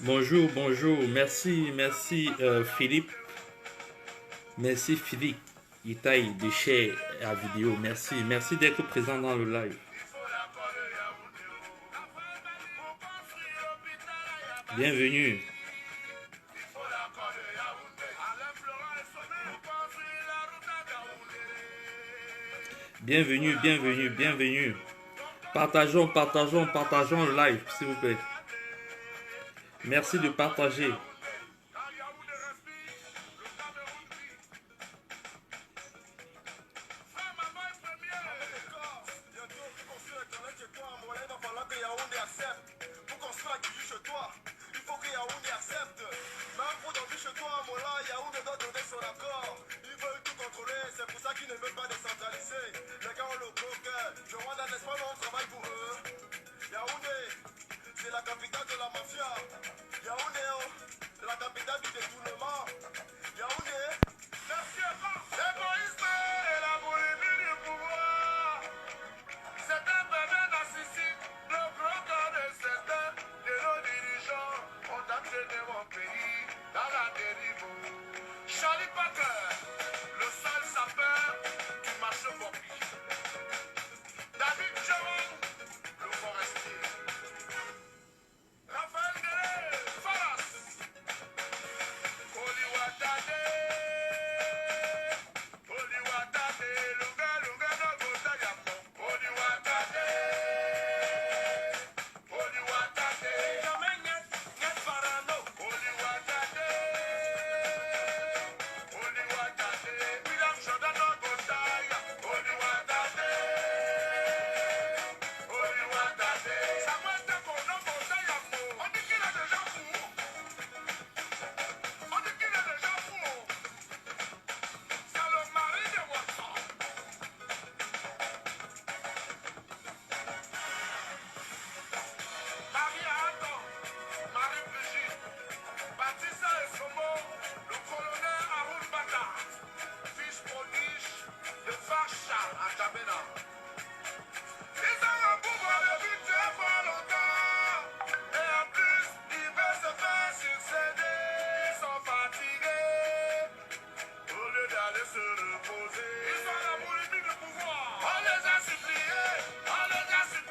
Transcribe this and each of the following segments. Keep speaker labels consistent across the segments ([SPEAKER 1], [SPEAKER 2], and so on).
[SPEAKER 1] Bonjour, bonjour. Merci, merci Philippe. Merci Philippe Itaï de share la vidéo. Merci, merci d'être présent dans le live. Bienvenue. Bienvenue, bienvenue, bienvenue. Partageons, partageons, partageons le live, s'il vous plaît. Merci de partager.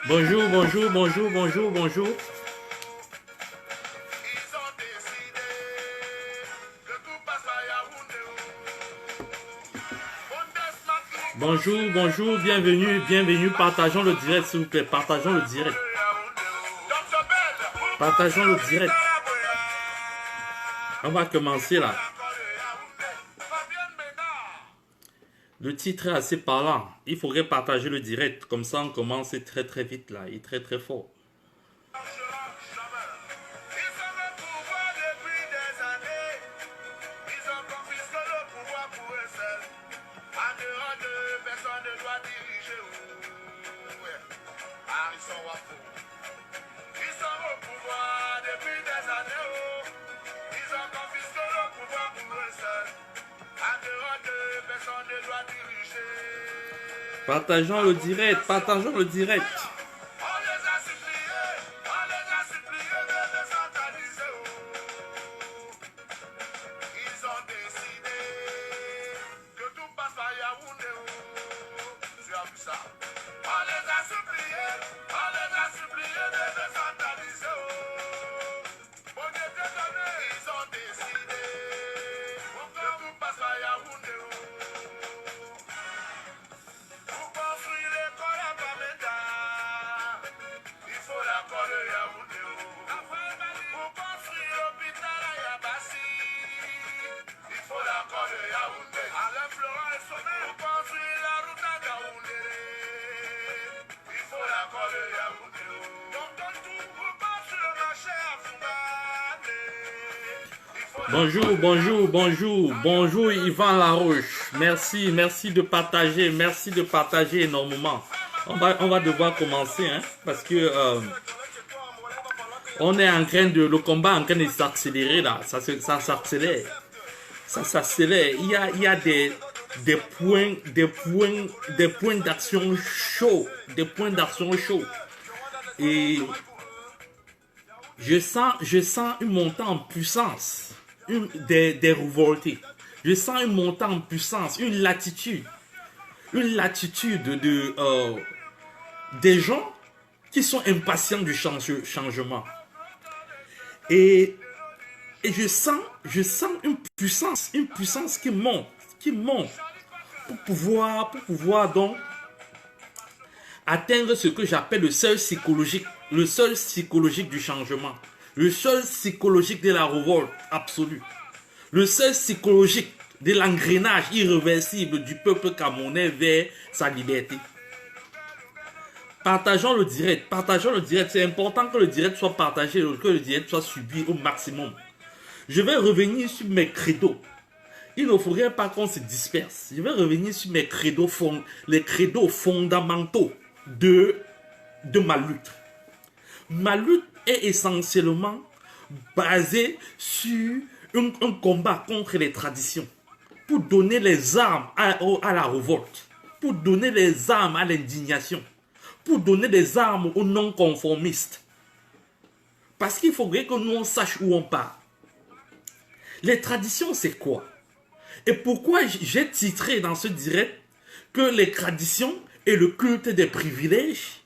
[SPEAKER 1] Bonjour, bonjour, bonjour, bonjour, bonjour. Bonjour, bonjour, bienvenue, bienvenue. Partageons le direct, s'il vous plaît. Partageons le direct. Partageons le direct. On va commencer là. Le titre est assez parlant. Il faudrait partager le direct. Comme ça, on commence très très vite là. Et très très fort. Partageons le direct, partageons le direct. Bonjour, bonjour, bonjour, bonjour Yvan Laroche. Merci, merci de partager énormément. On va devoir commencer, hein, parce que on est en train de, le combat est en train de s'accélérer là, ça s'accélère, ça s'accélère. Il y a des points d'action chauds, des points d'action chauds. Et je sens une montée en puissance des révoltés. Je sens une montée en puissance, une latitude des gens qui sont impatients du changement. Et je sens une puissance qui monte pour pouvoir donc atteindre ce que j'appelle le seuil psychologique du changement, le seuil psychologique de la révolte absolue, le seuil psychologique de l'engrenage irréversible du peuple camerounais vers sa liberté. Partageons le direct, c'est important que le direct soit partagé, que le direct soit suivi au maximum. Je vais revenir sur mes credos. Il ne faudrait pas qu'on se disperse. Je vais revenir sur mes credos, les credos fondamentaux de ma lutte. Ma lutte est essentiellement basée sur un combat contre les traditions, pour donner les armes à la révolte, pour donner les armes à l'indignation, pour donner des armes aux non-conformistes. Parce qu'il faudrait que nous on sache où on part. Les traditions, c'est quoi? Et pourquoi j'ai titré dans ce direct que les traditions et le culte des privilèges,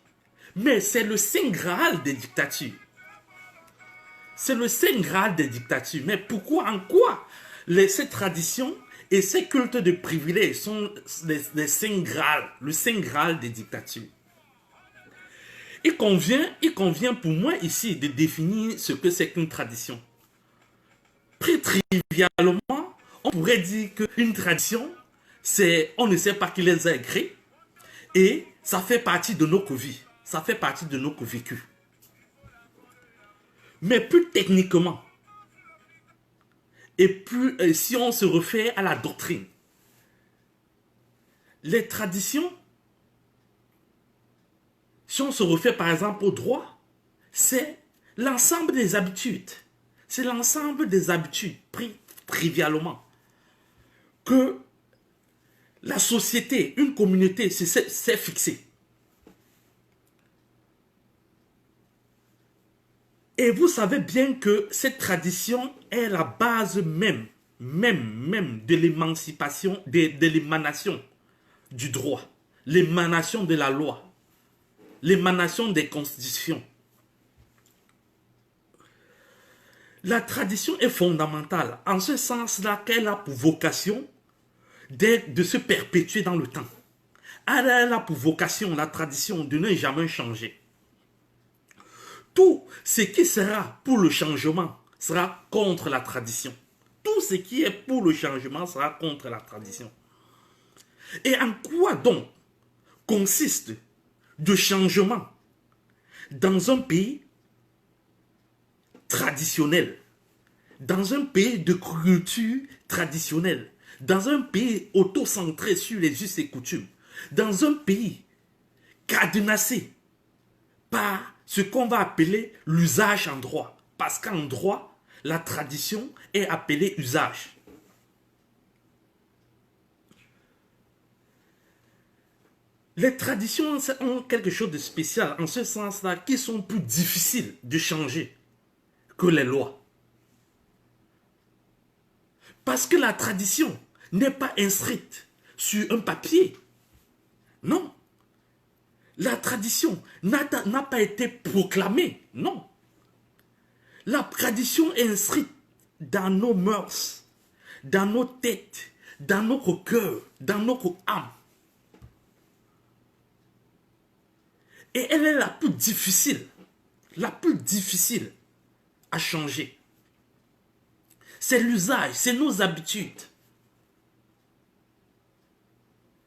[SPEAKER 1] mais c'est le Saint Graal des dictatures. C'est le Saint Graal des dictatures. Mais pourquoi, en quoi ces traditions et ces cultes de privilèges sont les Saint Graal, le Saint Graal des dictatures? Il convient pour moi ici de définir ce que c'est qu'une tradition. Très trivialement, on pourrait dire qu'une tradition, c'est on ne sait pas qui les a écrits et ça fait partie de notre vie, ça fait partie de notre vécu. Mais plus techniquement, et plus si on se réfère à la doctrine, les traditions, si on se réfère par exemple au droit, c'est l'ensemble des habitudes. C'est l'ensemble des habitudes, pris trivialement, que la société, une communauté s'est fixée. Et vous savez bien que cette tradition est la base même de l'émancipation, de l'émanation du droit, l'émanation de la loi, l'émanation des constitutions. La tradition est fondamentale en ce sens-là qu'elle a pour vocation de se perpétuer dans le temps. Elle a pour vocation, la tradition, de ne jamais changer. Tout ce qui sera pour le changement sera contre la tradition. Tout ce qui est pour le changement sera contre la tradition. Et en quoi donc consiste le changement dans un pays traditionnel, dans un pays de culture traditionnelle, dans un pays auto-centré sur les us et coutumes, dans un pays cadenassé par ce qu'on va appeler l'usage en droit. Parce qu'en droit, la tradition est appelée usage. Les traditions ont quelque chose de spécial en ce sens-là, qui sont plus difficiles de changer que les lois. Parce que la tradition n'est pas inscrite sur un papier. Non. La tradition n'a pas été proclamée. Non. La tradition est inscrite dans nos mœurs, dans nos têtes, dans notre cœur, dans notre âme. Et elle est la plus difficile à changer. C'est l'usage, c'est nos habitudes.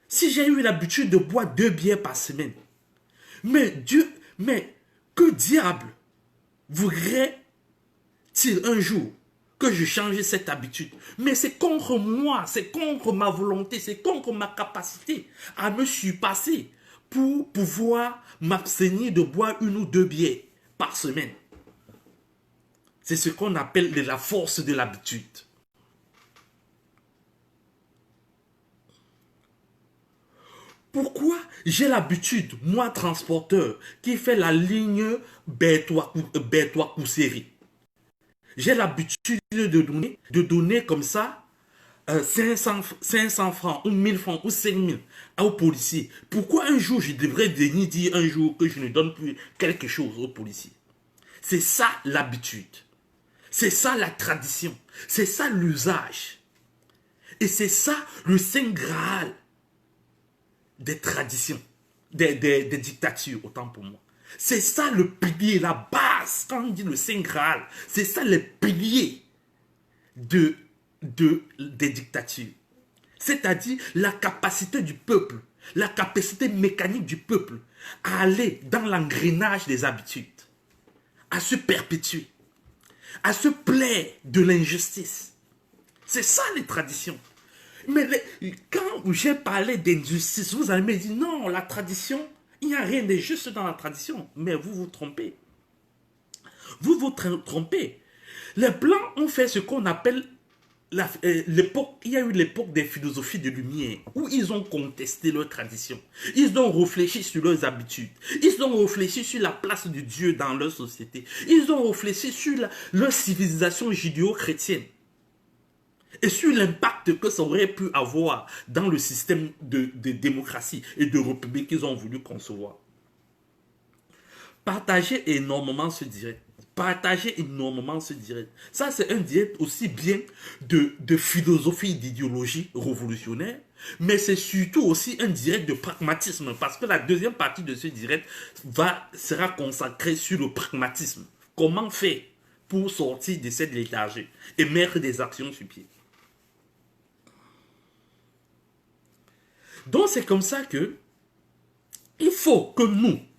[SPEAKER 1] Si j'ai eu l'habitude de boire 2 bières par semaine, mais que diable voudrait-il un jour que je change cette habitude? Mais c'est contre moi, c'est contre ma volonté, c'est contre ma capacité à me surpasser pour pouvoir m'abstenir de boire 1 ou 2 bières par semaine. C'est ce qu'on appelle la force de l'habitude. Pourquoi j'ai l'habitude, moi transporteur, qui fait la ligne Bertois-Cousséry, j'ai l'habitude de donner comme ça 500 francs ou 1000 francs ou 5000 aux policiers. Pourquoi un jour je devrais venir dire un jour que je ne donne plus quelque chose aux policiers? C'est ça l'habitude. C'est ça la tradition. C'est ça l'usage. Et c'est ça le Saint Graal des traditions, des dictatures, autant pour moi. C'est ça le pilier, la base, quand on dit le Saint Graal, c'est ça les piliers des dictatures. C'est-à-dire la capacité du peuple, la capacité mécanique du peuple à aller dans l'engrenage des habitudes, à se perpétuer, à se plaire de l'injustice. C'est ça les traditions. Mais quand j'ai parlé d'injustice, vous allez me dire, non, la tradition, il n'y a rien de juste dans la tradition. Mais vous vous trompez. Vous vous trompez. Les Blancs ont fait ce qu'on appelle l'époque. Il y a eu l'époque des philosophies de lumière, où ils ont contesté leurs traditions. Ils ont réfléchi sur leurs habitudes. Ils ont réfléchi sur la place de Dieu dans leur société. Ils ont réfléchi sur leur civilisation judéo-chrétienne. Et sur l'impact que ça aurait pu avoir dans le système de démocratie et de république qu'ils ont voulu concevoir. Partagez énormément ce direct. Partagez énormément ce direct. Ça, c'est un direct aussi bien de philosophie, d'idéologie révolutionnaire, mais c'est surtout aussi un direct de pragmatisme, parce que la deuxième partie de ce direct sera consacrée sur le pragmatisme. Comment faire pour sortir de cette léthargie et mettre des actions sur pied. Donc c'est comme ça que il faut que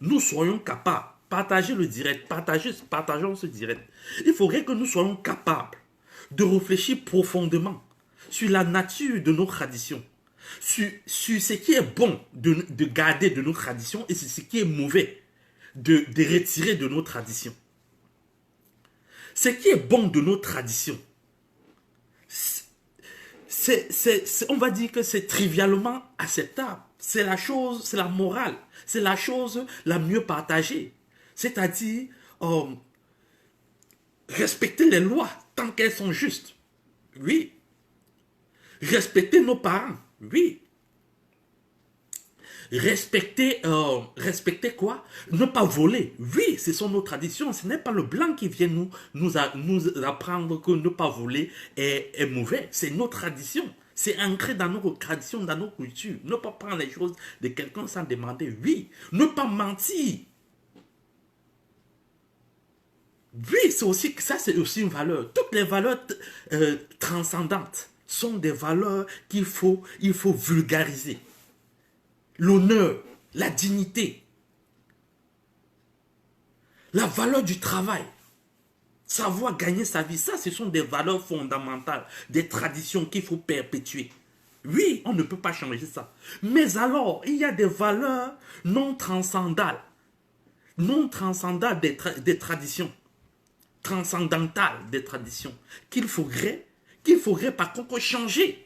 [SPEAKER 1] nous soyons capables, partager le direct, partageons ce direct. Il faudrait que nous soyons capables de réfléchir profondément sur la nature de nos traditions, sur ce qui est bon de garder de nos traditions et sur ce qui est mauvais de retirer de nos traditions. Ce qui est bon de nos traditions, on va dire que c'est trivialement acceptable. C'est la chose, c'est la morale. C'est la chose la mieux partagée. C'est-à-dire, respecter les lois tant qu'elles sont justes. Oui. Respecter nos parents. Oui. Respecter quoi? Ne pas voler. Oui, ce sont nos traditions. Ce n'est pas le blanc qui vient nous apprendre que ne pas voler est mauvais. C'est nos traditions. C'est ancré dans nos traditions, dans nos cultures. Ne pas prendre les choses de quelqu'un sans demander. Oui. Ne pas mentir. Oui, c'est aussi une valeur. Toutes les valeurs transcendantes sont des valeurs qu'il faut vulgariser. L'honneur, la dignité, la valeur du travail, savoir gagner sa vie, ça ce sont des valeurs fondamentales, des traditions qu'il faut perpétuer. Oui, on ne peut pas changer ça. Mais alors, il y a des valeurs non transcendantales des traditions, transcendantales des traditions, qu'il faudrait par contre changer.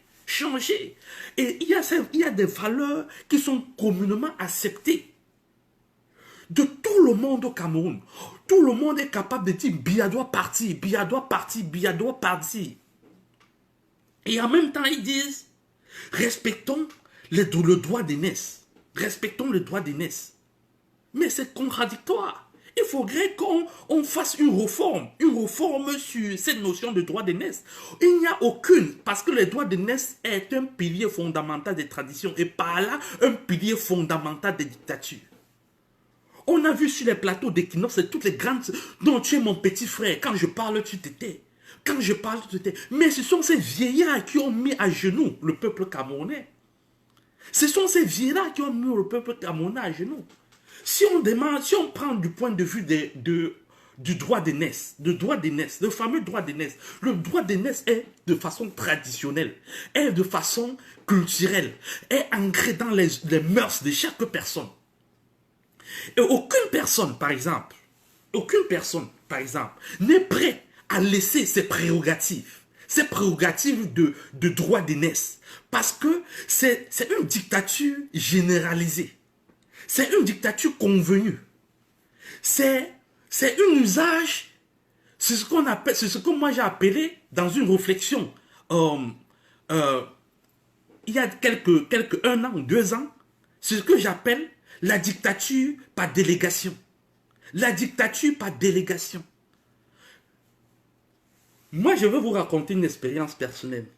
[SPEAKER 1] Et il y a des valeurs qui sont communément acceptées de tout le monde au Cameroun. Tout le monde est capable de dire Biya doit partir, Biya doit partir, Biya doit partir. Et en même temps, ils disent respectons le droit d'aînesse. Respectons le droit d'aînesse. Mais c'est contradictoire. Il faudrait qu'on fasse une réforme sur cette notion de droit d'aînesse. Il n'y a aucune, parce que le droit d'aînesse est un pilier fondamental des traditions et par là, un pilier fondamental des dictatures. On a vu sur les plateaux d'équinoxe, c'est toutes les grandes... Non, tu es mon petit frère, quand je parle, tu t'étais. Quand je parle, tu t'étais. Mais ce sont ces vieillards qui ont mis à genoux le peuple camerounais. Ce sont ces vieillards qui ont mis le peuple camerounais à genoux. Si on prend du point de vue du droit d'aînesse, le fameux droit d'aînesse, le droit d'aînesse est de façon traditionnelle, est de façon culturelle, est ancré dans les mœurs de chaque personne. Et aucune personne, par exemple, n'est prêt à laisser ses prérogatives de droit d'aînesse. Parce que c'est une dictature généralisée. C'est une dictature convenue. C'est un usage, c'est ce qu'on appelle, c'est ce que moi j'ai appelé dans une réflexion il y a un an ou 2 ans, c'est ce que j'appelle la dictature par délégation. La dictature par délégation. Moi, je veux vous raconter une expérience personnelle.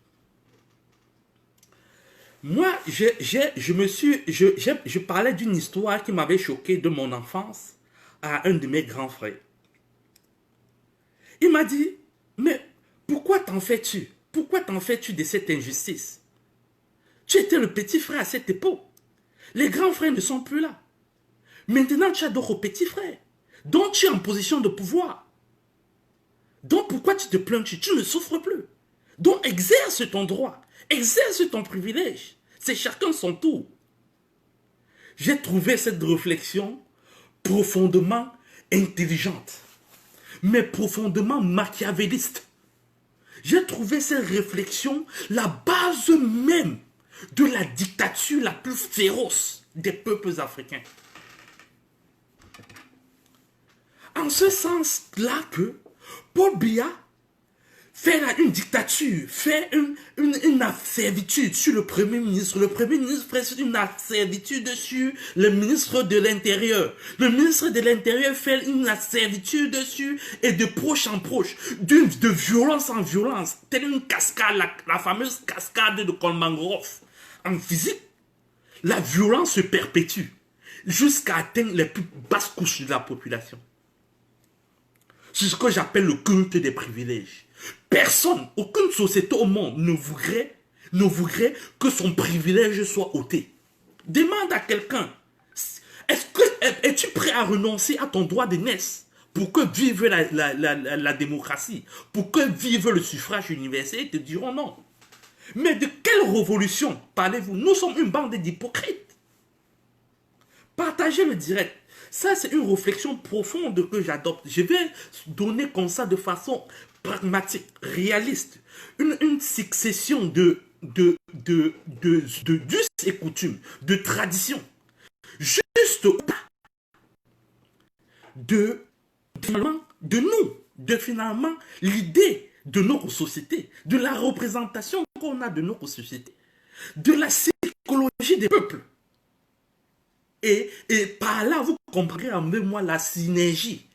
[SPEAKER 1] Moi, je parlais d'une histoire qui m'avait choqué de mon enfance à un de mes grands frères. Il m'a dit, mais pourquoi t'en fais-tu? Pourquoi t'en fais-tu de cette injustice? Tu étais le petit frère à cette époque. Les grands frères ne sont plus là. Maintenant, tu as d'autres petits frères. Donc, tu es en position de pouvoir. Donc, pourquoi tu te plains? Tu ne souffres plus. Donc, exerce ton droit. Exerce ton privilège. C'est chacun son tour. J'ai trouvé cette réflexion profondément intelligente, mais profondément machiavéliste. J'ai trouvé cette réflexion la base même de la dictature la plus féroce des peuples africains. En ce sens-là que Paul Biya fait une dictature, fait une servitude sur le Premier ministre. Le Premier ministre fait une servitude sur le ministre de l'Intérieur. Le ministre de l'Intérieur fait une servitude dessus et de proche en proche, de violence en violence, telle une cascade, la fameuse cascade de Kolmogorov. En physique, la violence se perpétue jusqu'à atteindre les plus basses couches de la population. C'est ce que j'appelle le culte des privilèges. Personne, aucune société au monde ne voudrait que son privilège soit ôté. Demande à quelqu'un, es-tu prêt à renoncer à ton droit d'aînesse pour que vive la démocratie, pour que vive le suffrage universel? Ils te diront non. Mais de quelle révolution parlez-vous? Nous sommes une bande d'hypocrites. Partagez le direct. Ça, c'est une réflexion profonde que j'adopte. Je vais donner comme ça de façon pragmatique, réaliste, une succession de us et coutumes, de traditions, juste de finalement l'idée de notre société, de la représentation qu'on a de notre société, de la psychologie des peuples. Et par là, vous comprendrez en même moi la synergie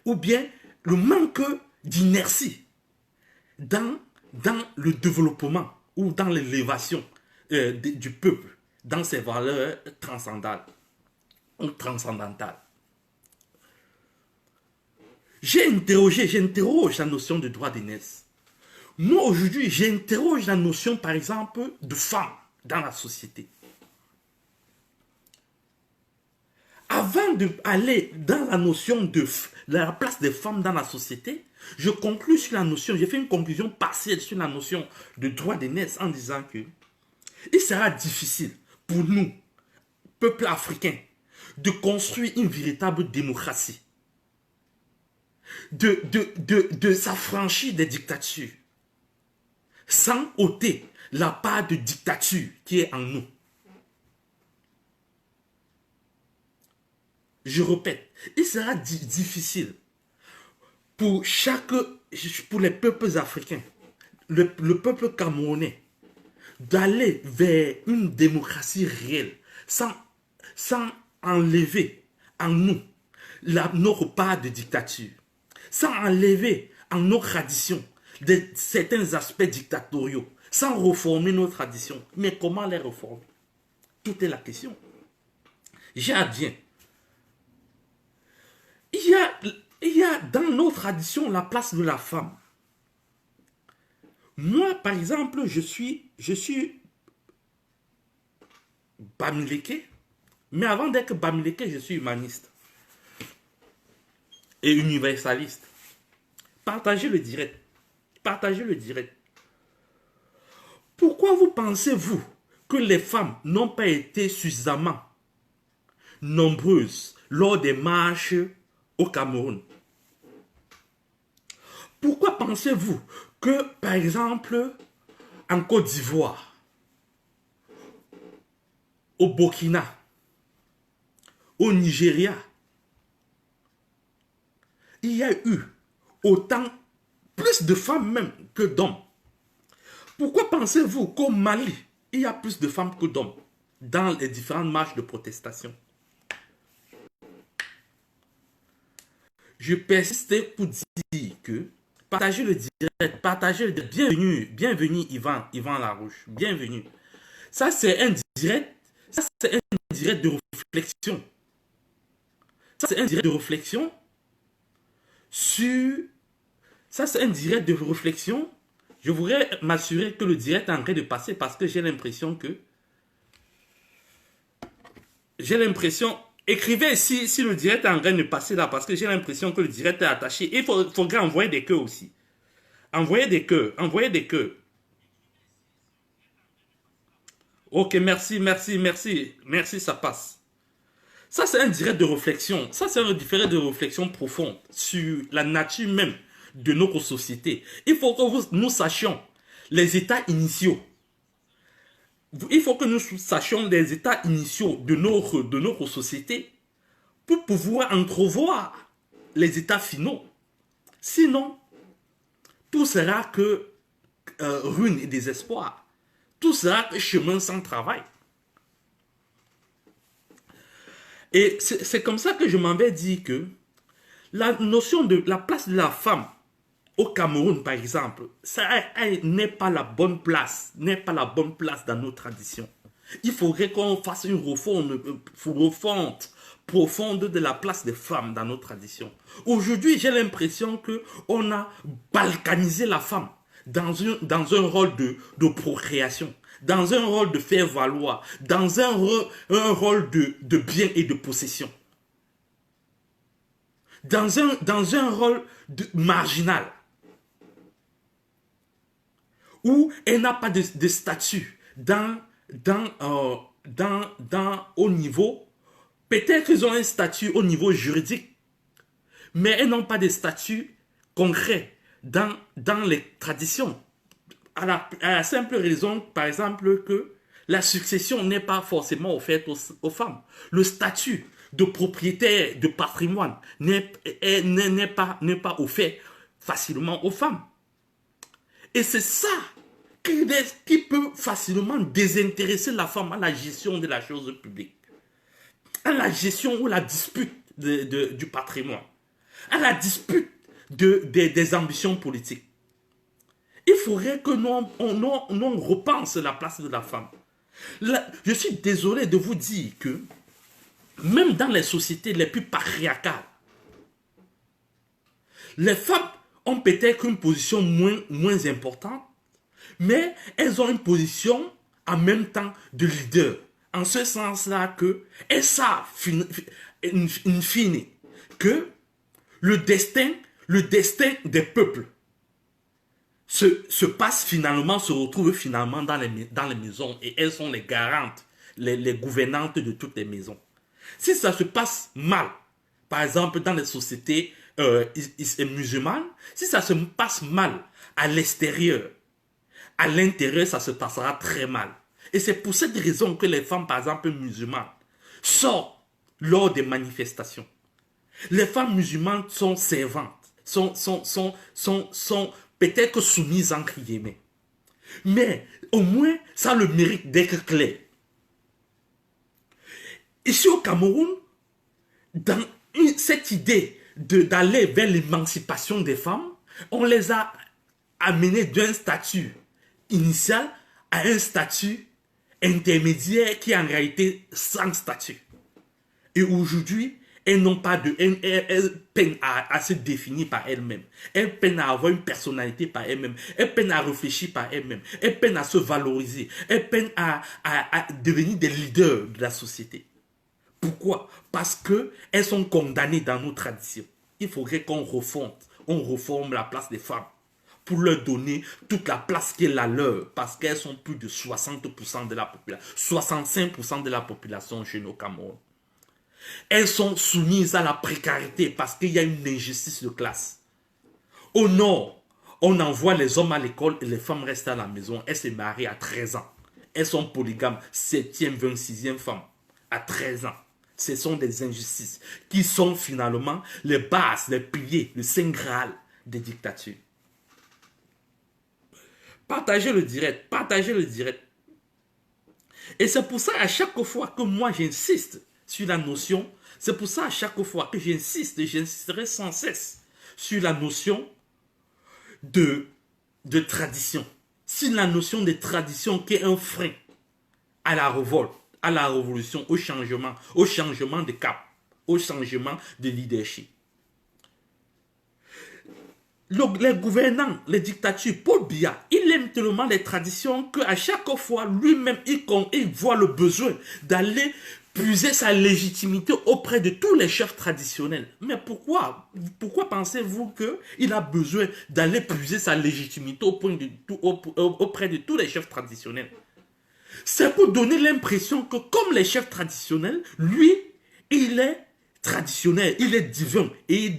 [SPEAKER 1] ou bien le manque d'inertie dans le développement ou dans l'élévation du peuple, dans ses valeurs transcendantales ou transcendantales. J'interroge la notion de droit d'aînesse. Moi, aujourd'hui, j'interroge la notion, par exemple, de femme dans la société. Avant d'aller dans la notion de la place des femmes dans la société, je conclus sur la notion, j'ai fait une conclusion partielle sur la notion de droit d'aînesse en disant que il sera difficile pour nous, peuple africain, de construire une véritable démocratie, de s'affranchir des dictatures, sans ôter la part de dictature qui est en nous. Je répète, il sera difficile pour les peuples africains, le peuple camerounais, d'aller vers une démocratie réelle sans enlever en nous notre part de dictature, sans enlever en nos traditions certains aspects dictatoriaux, sans réformer nos traditions. Mais comment les réformer? Tout est la question. J'y adviens. Il y a dans nos traditions la place de la femme. Moi, par exemple, je suis Bamileke, mais avant d'être Bamileke, je suis humaniste et universaliste. Partagez le direct. Partagez le direct. Pourquoi vous pensez-vous que les femmes n'ont pas été suffisamment nombreuses lors des marches au Cameroun. Pourquoi pensez-vous que, par exemple, en Côte d'Ivoire, au Burkina, au Nigeria, il y a eu autant, plus de femmes même que d'hommes? Pourquoi pensez-vous qu'au Mali, il y a plus de femmes que d'hommes dans les différentes marches de protestation? Je persiste pour dire que partagez le direct, partagez le direct. Bienvenue, bienvenue Yvan Larouche, bienvenue. Ça c'est un direct, de réflexion. Ça c'est un direct de réflexion sur... Ça c'est un direct de réflexion. Je voudrais m'assurer que le direct est en train de passer parce que j'ai l'impression que... Écrivez si le direct est en train de passer là parce que j'ai l'impression que le direct est attaché. Il faudrait envoyer des cœurs aussi. Envoyez des cœurs, envoyez des cœurs. Ok, merci, ça passe. Ça, c'est un direct de réflexion. Ça, c'est un direct de réflexion profonde sur la nature même de notre société. Il faut que nous sachions les états initiaux. Il faut que nous sachions les états initiaux de notre société pour pouvoir entrevoir les états finaux. Sinon, tout sera que ruine et désespoir. Tout sera que chemin sans travail. Et c'est comme ça que je m'en vais dire que la notion de la place de la femme au Cameroun, par exemple, ça n'est pas la bonne place, dans nos traditions. Il faudrait qu'on fasse une refonte profonde de la place des femmes dans nos traditions. Aujourd'hui, j'ai l'impression qu'on a balkanisé la femme dans un rôle de procréation, dans un rôle de faire valoir, dans un rôle de bien et de possession, dans un rôle marginal, où elle n'a pas de statut au niveau, peut-être qu'ils ont un statut au niveau juridique, mais elles n'ont pas de statut concret dans les traditions. À la simple raison, par exemple, que la succession n'est pas forcément offerte aux femmes. Le statut de propriétaire de patrimoine n'est pas offert facilement aux femmes. Et c'est ça qui peut facilement désintéresser la femme à la gestion de la chose publique, à la gestion ou la dispute du patrimoine, à la dispute des ambitions politiques. Il faudrait que nous repense la place de la femme. Je suis désolé de vous dire que même dans les sociétés les plus patriarcales, les femmes ont peut-être une position moins importante, mais elles ont une position en même temps de leader. En ce sens-là qu'elles savent, in fine, que le destin des peuples se retrouve finalement dans les maisons, et elles sont les garantes, les gouvernantes de toutes les maisons. Si ça se passe mal, par exemple dans les sociétés musulmanes, si ça se passe mal à l'extérieur, à l'intérieur, ça se passera très mal. Et c'est pour cette raison que les femmes, par exemple musulmanes, sortent lors des manifestations. Les femmes musulmanes sont servantes, sont peut-être que soumises entre guillemets. Mais au moins, ça a le mérite d'être clair. Ici au Cameroun, dans cette idée d'aller vers l'émancipation des femmes, on les a amenées d'un statut initial à un statut intermédiaire qui est en réalité sans statut. Et aujourd'hui, elles peinent à se définir par elles-mêmes. Elles peinent à avoir une personnalité par elles-mêmes. Elles peinent à réfléchir par elles-mêmes. Elles peinent à se valoriser. Elles peinent à devenir des leaders de la société. Pourquoi? Parce qu'elles sont condamnées dans nos traditions. Il faudrait qu'on reforme la place des femmes pour leur donner toute la place qui est la leur, parce qu'elles sont plus de 60% de la population, 65% de la population chez nos Cameroun. Elles sont soumises à la précarité parce qu'il y a une injustice de classe. Au nord, on envoie les hommes à l'école et les femmes restent à la maison. Elles se marient à 13 ans. Elles sont polygames, 7e, 26e femme, à 13 ans. Ce sont des injustices qui sont finalement les bases, les piliers, le saint graal des dictatures. Partagez le direct, partagez le direct. Et c'est pour ça à chaque fois que moi j'insiste sur la notion, c'est pour ça à chaque fois que j'insiste, et j'insisterai sans cesse sur la notion de tradition. Sur la notion de tradition qui est un frein à la révolte, à la révolution, au changement de cap, au changement de leadership. Les gouvernants, les dictatures, Paul Biya, il aime tellement les traditions qu'à chaque fois, lui-même, il voit le besoin d'aller puiser sa légitimité auprès de tous les chefs traditionnels. Mais pourquoi pensez-vous qu'il a besoin d'aller puiser sa légitimité auprès de tous les chefs traditionnels? C'est pour donner l'impression que comme les chefs traditionnels, lui, il est traditionnel, il est divin et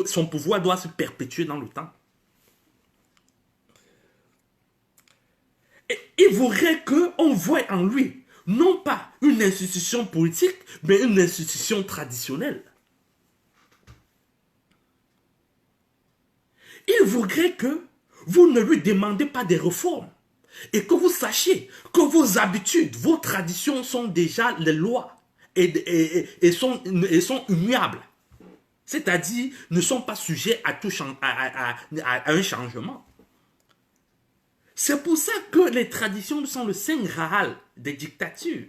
[SPEAKER 1] son pouvoir doit se perpétuer dans le temps. Et il voudrait qu'on voie en lui non pas une institution politique, mais une institution traditionnelle. Il voudrait que vous ne lui demandez pas des réformes et que vous sachiez que vos habitudes, vos traditions sont déjà les lois et sont immuables. C'est-à-dire ne sont pas sujets à un changement. C'est pour ça que les traditions sont le saint graal des dictatures.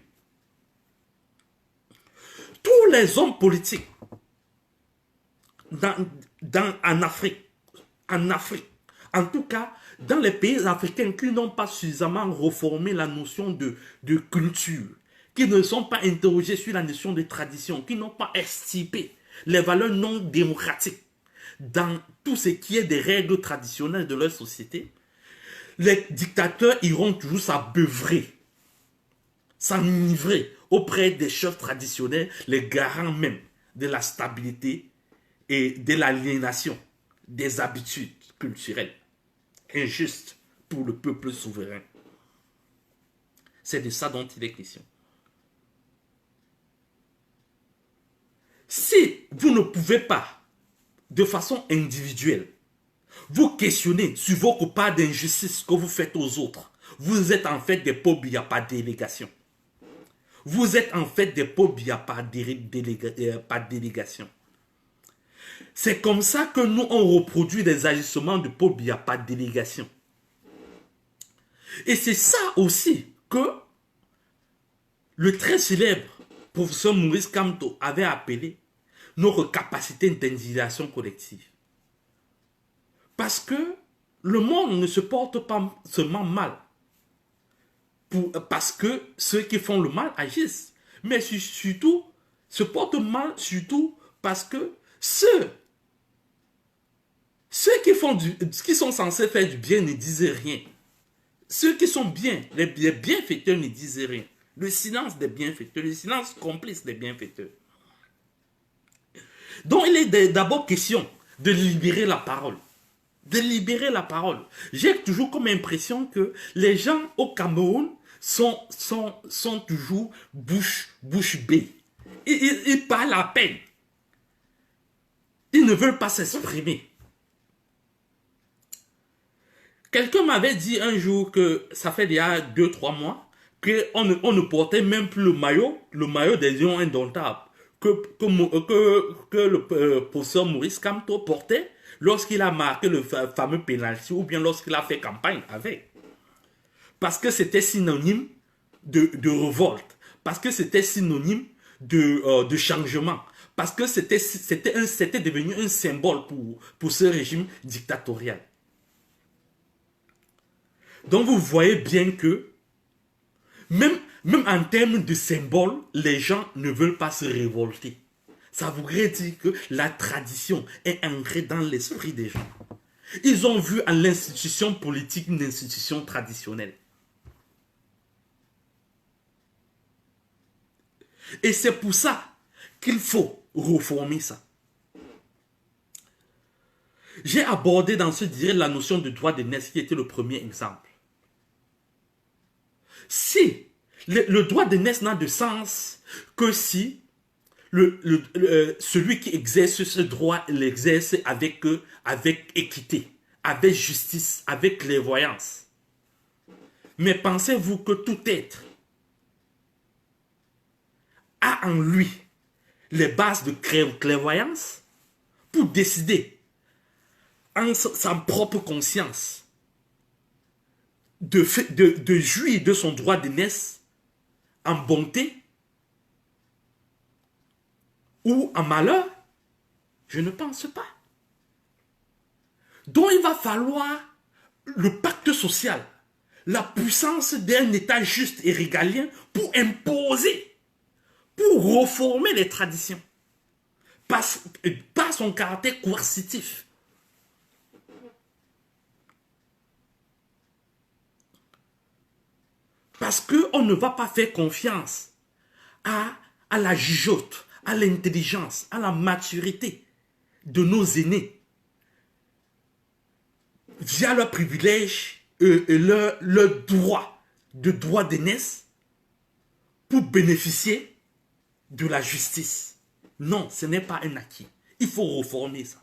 [SPEAKER 1] Tous les hommes politiques en Afrique, en tout cas dans les pays africains qui n'ont pas suffisamment reformé la notion de culture, qui ne sont pas interrogés sur la notion de tradition, qui n'ont pas extirpé les valeurs non démocratiques dans tout ce qui est des règles traditionnelles de leur société, les dictateurs iront toujours s'abeuvrer, s'enivrer auprès des chefs traditionnels, les garants même de la stabilité et de l'aliénation des habitudes culturelles injustes pour le peuple souverain. C'est de ça dont il est question. Si vous ne pouvez pas, de façon individuelle, vous questionner sur vos coupables d'injustice que vous faites aux autres, vous êtes en fait des Paul Biya par délégation. Vous êtes en fait des Paul Biya par délégation. C'est comme ça que nous, on reproduit des agissements de Paul Biya par délégation. Et c'est ça aussi que le très célèbre professeur Maurice Kamto avait appelé notre capacité d'individuation collective. Parce que le monde ne se porte pas seulement mal parce que ceux qui font le mal agissent, mais surtout se portent mal surtout parce que ceux qui sont censés faire du bien ne disent rien. Ceux qui sont bien, les bienfaiteurs ne disent rien. Le silence des bienfaiteurs, le silence complice des bienfaiteurs. Donc il est d'abord question de libérer la parole. De libérer la parole. J'ai toujours comme impression que les gens au Cameroun sont toujours bouche bée. Ils parlent à peine. Ils ne veulent pas s'exprimer. Quelqu'un m'avait dit un jour que ça fait déjà 2-3 mois qu'on ne portait même plus le maillot des lions indomptables que le professeur Maurice Kamto portait lorsqu'il a marqué le fameux pénalty ou bien lorsqu'il a fait campagne avec. Parce que c'était synonyme de révolte, parce que c'était synonyme de changement, parce que c'était devenu un symbole pour ce régime dictatorial. Donc vous voyez bien que même en termes de symbole, les gens ne veulent pas se révolter. Ça voudrait dire que la tradition est ancrée dans l'esprit des gens. Ils ont vu à l'institution politique une institution traditionnelle. Et c'est pour ça qu'il faut reformer ça. J'ai abordé dans ce direct la notion de droit de naissance qui était le premier exemple. Si le droit de naissance n'a de sens que si celui qui exerce ce droit l'exerce avec équité, avec justice, avec clairvoyance. Mais pensez-vous que tout être a en lui les bases de clairvoyance pour décider en sa propre conscience de jouir de son droit de naissance en bonté ou en malheur? Je ne pense pas. Donc il va falloir le pacte social, la puissance d'un État juste et régalien pour imposer, pour reformer les traditions par son caractère coercitif. Parce qu'on ne va pas faire confiance à la jugeote, à l'intelligence, à la maturité de nos aînés via leurs privilèges et leur droit d'aînesse pour bénéficier de la justice. Non, ce n'est pas un acquis. Il faut reformer ça.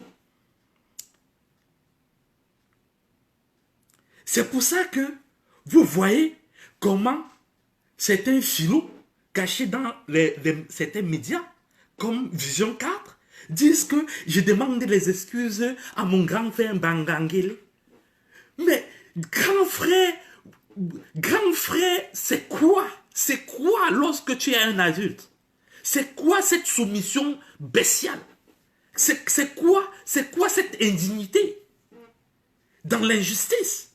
[SPEAKER 1] C'est pour ça que vous voyez comment certains philosophes cachés dans certains médias, comme Vision 4, disent que je demande les excuses à mon grand frère Bangangele. Mais grand frère, c'est quoi? C'est quoi lorsque tu es un adulte? C'est quoi cette soumission bestiale? C'est quoi cette indignité dans l'injustice?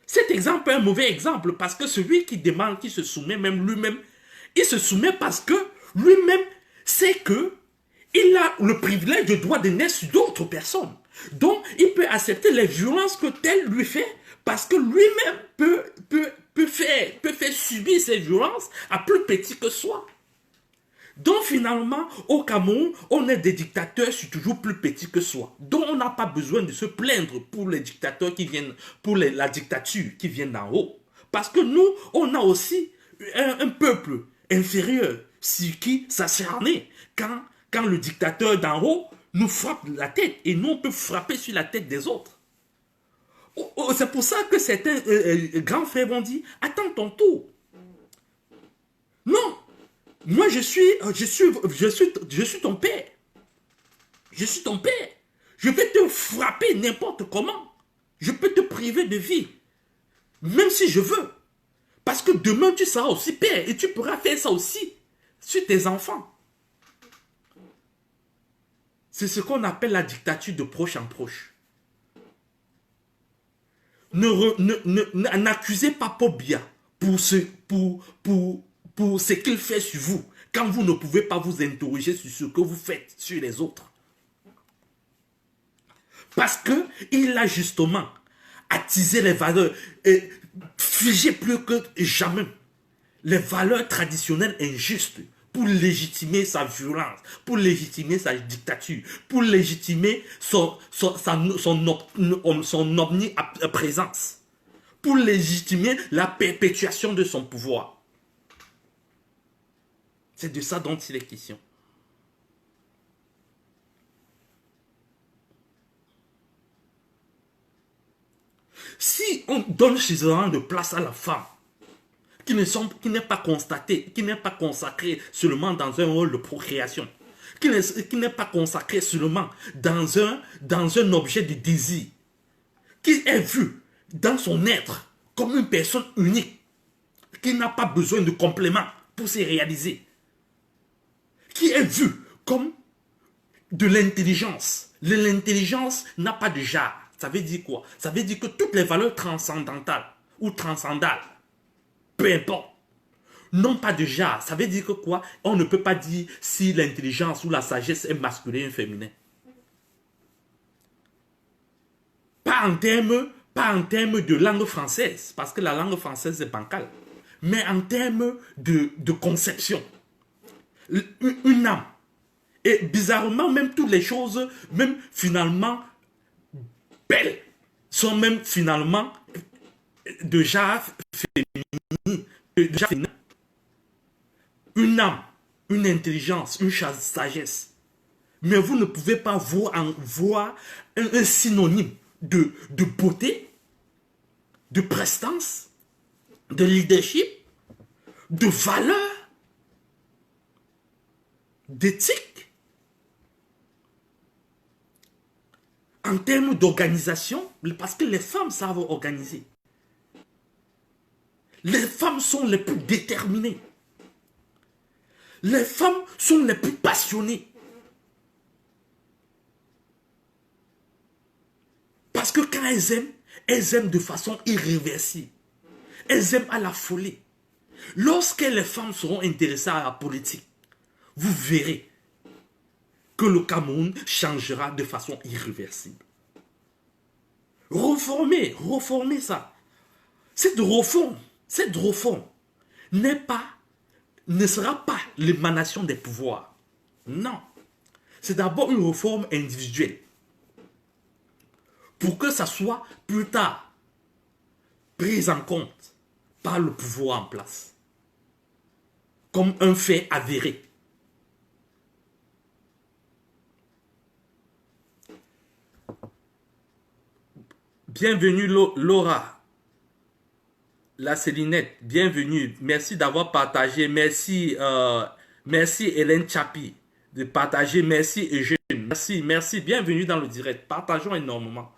[SPEAKER 1] Cet exemple est un mauvais exemple parce que celui qui demande, qui se soumet même lui-même, il se soumet parce que lui-même sait que il a le privilège de droit de naître sur d'autres personnes. Donc, il peut accepter les violences que tel lui fait parce que lui-même peut faire subir ces violences à plus petit que soi. Donc finalement, au Cameroun, on est des dictateurs sur toujours plus petits que soi. Donc on n'a pas besoin de se plaindre pour les dictateurs qui viennent, pour la dictature qui vient d'en haut. Parce que nous, on a aussi un peuple inférieur sur qui s'acharner quand le dictateur d'en haut nous frappe la tête. Et nous, on peut frapper sur la tête des autres. C'est pour ça que certains grands frères vont dire, attends ton tour. Non. Moi, je suis ton père. Je suis ton père. Je vais te frapper n'importe comment. Je peux te priver de vie. Même si je veux. Parce que demain, tu seras aussi père. Et tu pourras faire ça aussi sur tes enfants. C'est ce qu'on appelle la dictature de proche en proche. N'accusez pas Pobia pour ce qu'il fait sur vous, quand vous ne pouvez pas vous interroger sur ce que vous faites sur les autres. Parce qu'il a justement attisé les valeurs, et figé plus que jamais les valeurs traditionnelles injustes pour légitimer sa violence, pour légitimer sa dictature, pour légitimer son omniprésence, pour légitimer la perpétuation de son pouvoir. C'est de ça dont il est question. Si on donne suffisamment de place à la femme, qui n'est pas constatée, qui n'est pas consacrée seulement dans un rôle de procréation, qui n'est pas consacrée seulement dans un objet de désir, qui est vue dans son être comme une personne unique, qui n'a pas besoin de compléments pour se réaliser, qui est vue comme de l'intelligence. L'intelligence n'a pas de genre. Ça veut dire quoi? Ça veut dire que toutes les valeurs transcendantales ou transcendales, peu importe, n'ont pas de genre. Ça veut dire que quoi? On ne peut pas dire si l'intelligence ou la sagesse est masculin ou féminin. Pas en termes de langue française, parce que la langue française est bancale, mais en termes de conception. une âme. Et bizarrement, même toutes les choses, même finalement belles, sont même finalement déjà féminines. Déjà féminines. Une âme, une intelligence, une sagesse. Mais vous ne pouvez pas voir un synonyme de beauté, de prestance, de leadership, de valeur, d'éthique, en termes d'organisation, parce que les femmes savent organiser. Les femmes sont les plus déterminées. Les femmes sont les plus passionnées. Parce que quand elles aiment de façon irréversible. Elles aiment à la folie. Lorsque les femmes seront intéressées à la politique, vous verrez que le Cameroun changera de façon irréversible. Reformer ça. Cette réforme ne sera pas l'émanation des pouvoirs. Non. C'est d'abord une réforme individuelle. Pour que ça soit plus tard prise en compte par le pouvoir en place. Comme un fait avéré. Bienvenue Laura. La Célinette, bienvenue. Merci d'avoir partagé. Merci, merci Hélène Chapi de partager. Merci Eugène. Merci. Bienvenue dans le direct. Partageons énormément.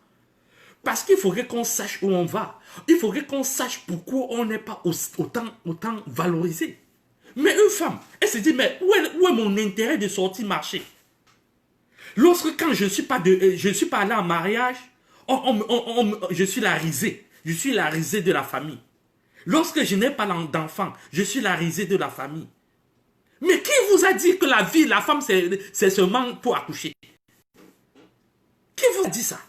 [SPEAKER 1] Parce qu'il faudrait qu'on sache où on va. Il faudrait qu'on sache pourquoi on n'est pas autant valorisé. Mais une femme, elle se dit, mais où est mon intérêt de sortir marcher? Lorsque quand je ne suis pas allé en mariage, je suis la risée. Je suis la risée de la famille. Lorsque je n'ai pas d'enfant, je suis la risée de la famille. Mais qui vous a dit que la femme, c'est seulement pour accoucher? Qui vous a dit ça?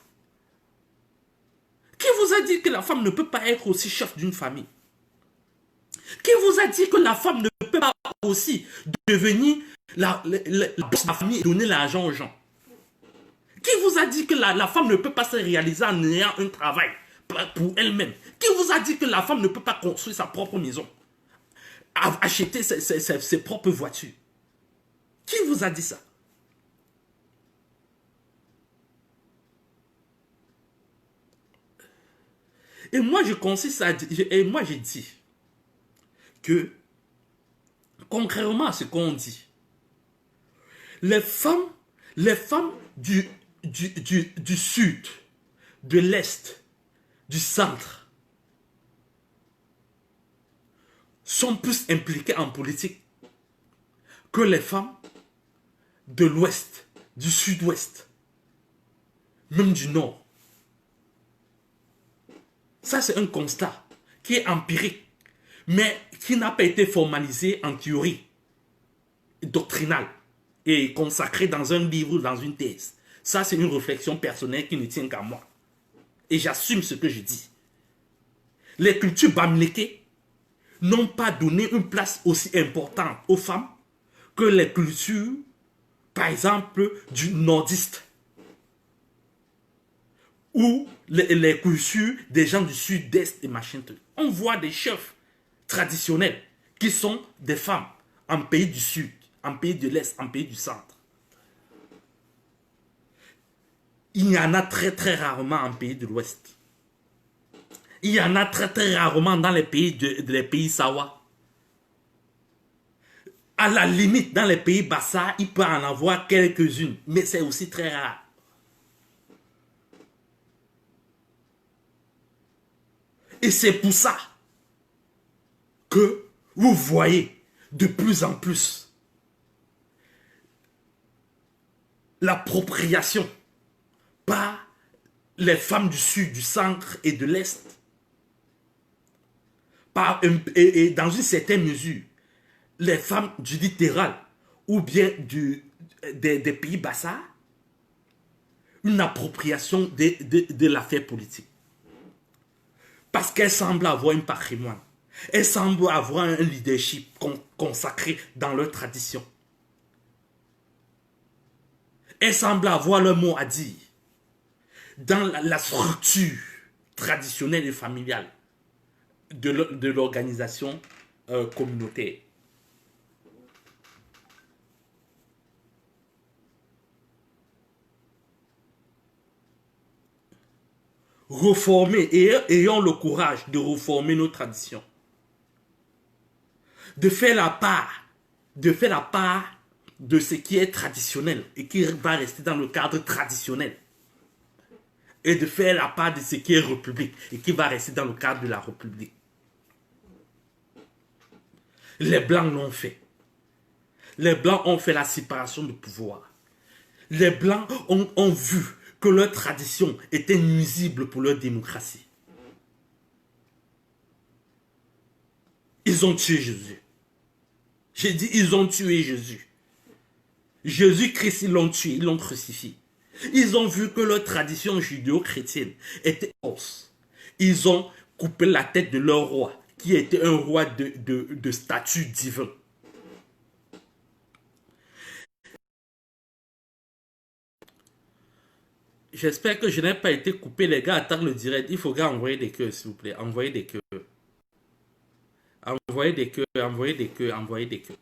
[SPEAKER 1] Qui vous a dit que la femme ne peut pas être aussi chef d'une famille? Qui vous a dit que la femme ne peut pas aussi devenir la boss de la famille et donner l'argent aux gens? Qui vous a dit que la femme ne peut pas se réaliser en ayant un travail pour elle-même? Qui vous a dit que la femme ne peut pas construire sa propre maison? Acheter ses propres voitures? Qui vous a dit ça? Et moi, je dis que, contrairement à ce qu'on dit, les femmes du sud, de l'est, du centre, sont plus impliquées en politique que les femmes de l'ouest, du sud-ouest, même du nord. Ça, c'est un constat qui est empirique, mais qui n'a pas été formalisé en théorie doctrinale et consacré dans un livre ou dans une thèse. Ça, c'est une réflexion personnelle qui ne tient qu'à moi. Et j'assume ce que je dis. Les cultures bamileke n'ont pas donné une place aussi importante aux femmes que les cultures, par exemple, du nordiste. Ou les cultures des gens du sud-est et machin. On voit des chefs traditionnels qui sont des femmes en pays du sud, en pays de l'est, en pays du centre. Il y en a très très rarement en pays de l'ouest. Il y en a très très rarement dans les pays Sawa. À la limite, dans les pays Bassa, il peut en avoir quelques-unes, mais c'est aussi très rare. Et c'est pour ça que vous voyez de plus en plus l'appropriation par les femmes du sud, du centre et de l'est. Et dans une certaine mesure, les femmes du littoral ou bien des pays Bassa, une appropriation de l'affaire politique. Parce qu'elles semblent avoir un patrimoine. Elles semblent avoir un leadership consacré dans leur tradition. Elles semblent avoir leur mot à dire dans la structure traditionnelle et familiale de l'organisation communautaire. Reformer et ayons le courage de reformer nos traditions. De faire la part de ce qui est traditionnel et qui va rester dans le cadre traditionnel. Et de faire la part de ce qui est république et qui va rester dans le cadre de la république. Les Blancs l'ont fait. Les Blancs ont fait la séparation de pouvoir. Les Blancs ont vu que leur tradition était nuisible pour leur démocratie. Ils ont tué Jésus. J'ai dit, ils ont tué Jésus. Jésus-Christ, ils l'ont tué, ils l'ont crucifié. Ils ont vu que leur tradition judéo-chrétienne était fausse. Ils ont coupé la tête de leur roi, qui était un roi de statut divin. J'espère que je n'ai pas été coupé, les gars. Attends le direct. Il faudra envoyer des cœurs, s'il vous plaît. Envoyez des cœurs. Envoyez des cœurs, envoyez des cœurs, envoyez des cœurs.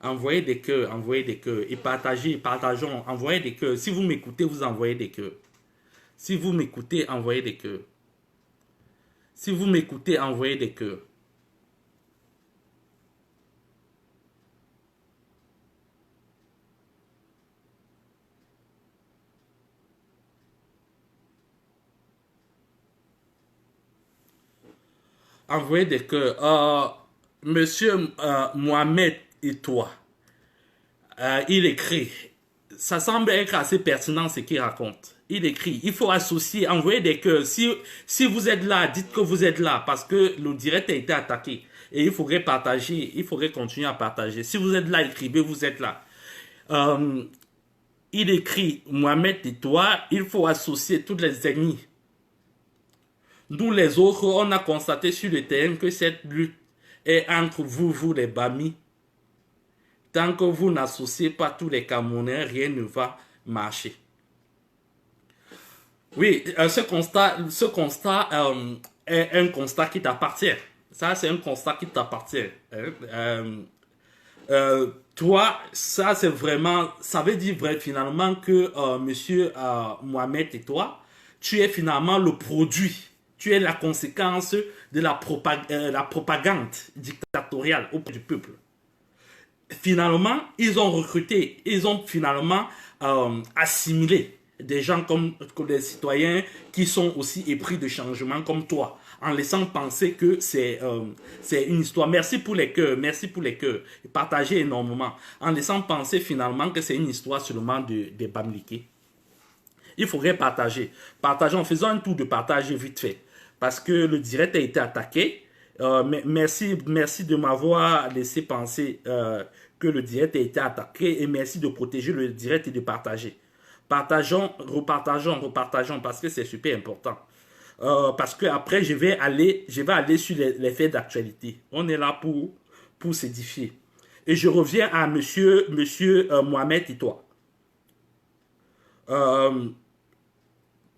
[SPEAKER 1] Envoyez des cœurs, envoyez des cœurs. Et partagez, partageons, envoyez des cœurs. Si vous m'écoutez, vous envoyez des cœurs. Si vous m'écoutez, envoyez des cœurs. Si vous m'écoutez, envoyez des cœurs. Envoyez des cœurs. Monsieur Mohamed et toi, il écrit, ça semble être assez pertinent ce qu'il raconte. Il écrit, il faut associer, envoyer des cœurs. Si vous êtes là, dites que vous êtes là parce que le direct a été attaqué. Et il faudrait partager, il faudrait continuer à partager. Si vous êtes là, écrivez, vous êtes là. Il écrit, Mohamed et toi, il faut associer toutes les ennemis. Nous les autres, on a constaté sur le terrain que cette lutte est entre vous les Bamis. Tant que vous n'associez pas tous les Camerounais, rien ne va marcher. Oui, ce constat est un constat qui t'appartient. Ça, c'est un constat qui t'appartient. Toi, ça, c'est vraiment, ça veut dire finalement que monsieur Mohamed et toi, tu es finalement le produit. Tu es la conséquence de la propagande dictatoriale auprès du peuple. Finalement, ils ont recruté, ils ont finalement assimilé des gens comme des citoyens qui sont aussi épris de changement comme toi, en laissant penser que c'est une histoire. Merci pour les cœurs, merci pour les cœurs. Partagez énormément. En laissant penser finalement que c'est une histoire seulement des Bamileke. Il faudrait partager. Partageons, faisons un tour de partage vite fait. Parce que le direct a été attaqué. Merci de m'avoir laissé penser que le direct a été attaqué. Et merci de protéger le direct et de partager. Partageons, repartageons parce que c'est super important. Parce que après je vais aller sur les faits d'actualité. On est là pour s'édifier. Et je reviens à monsieur Mohamed et toi.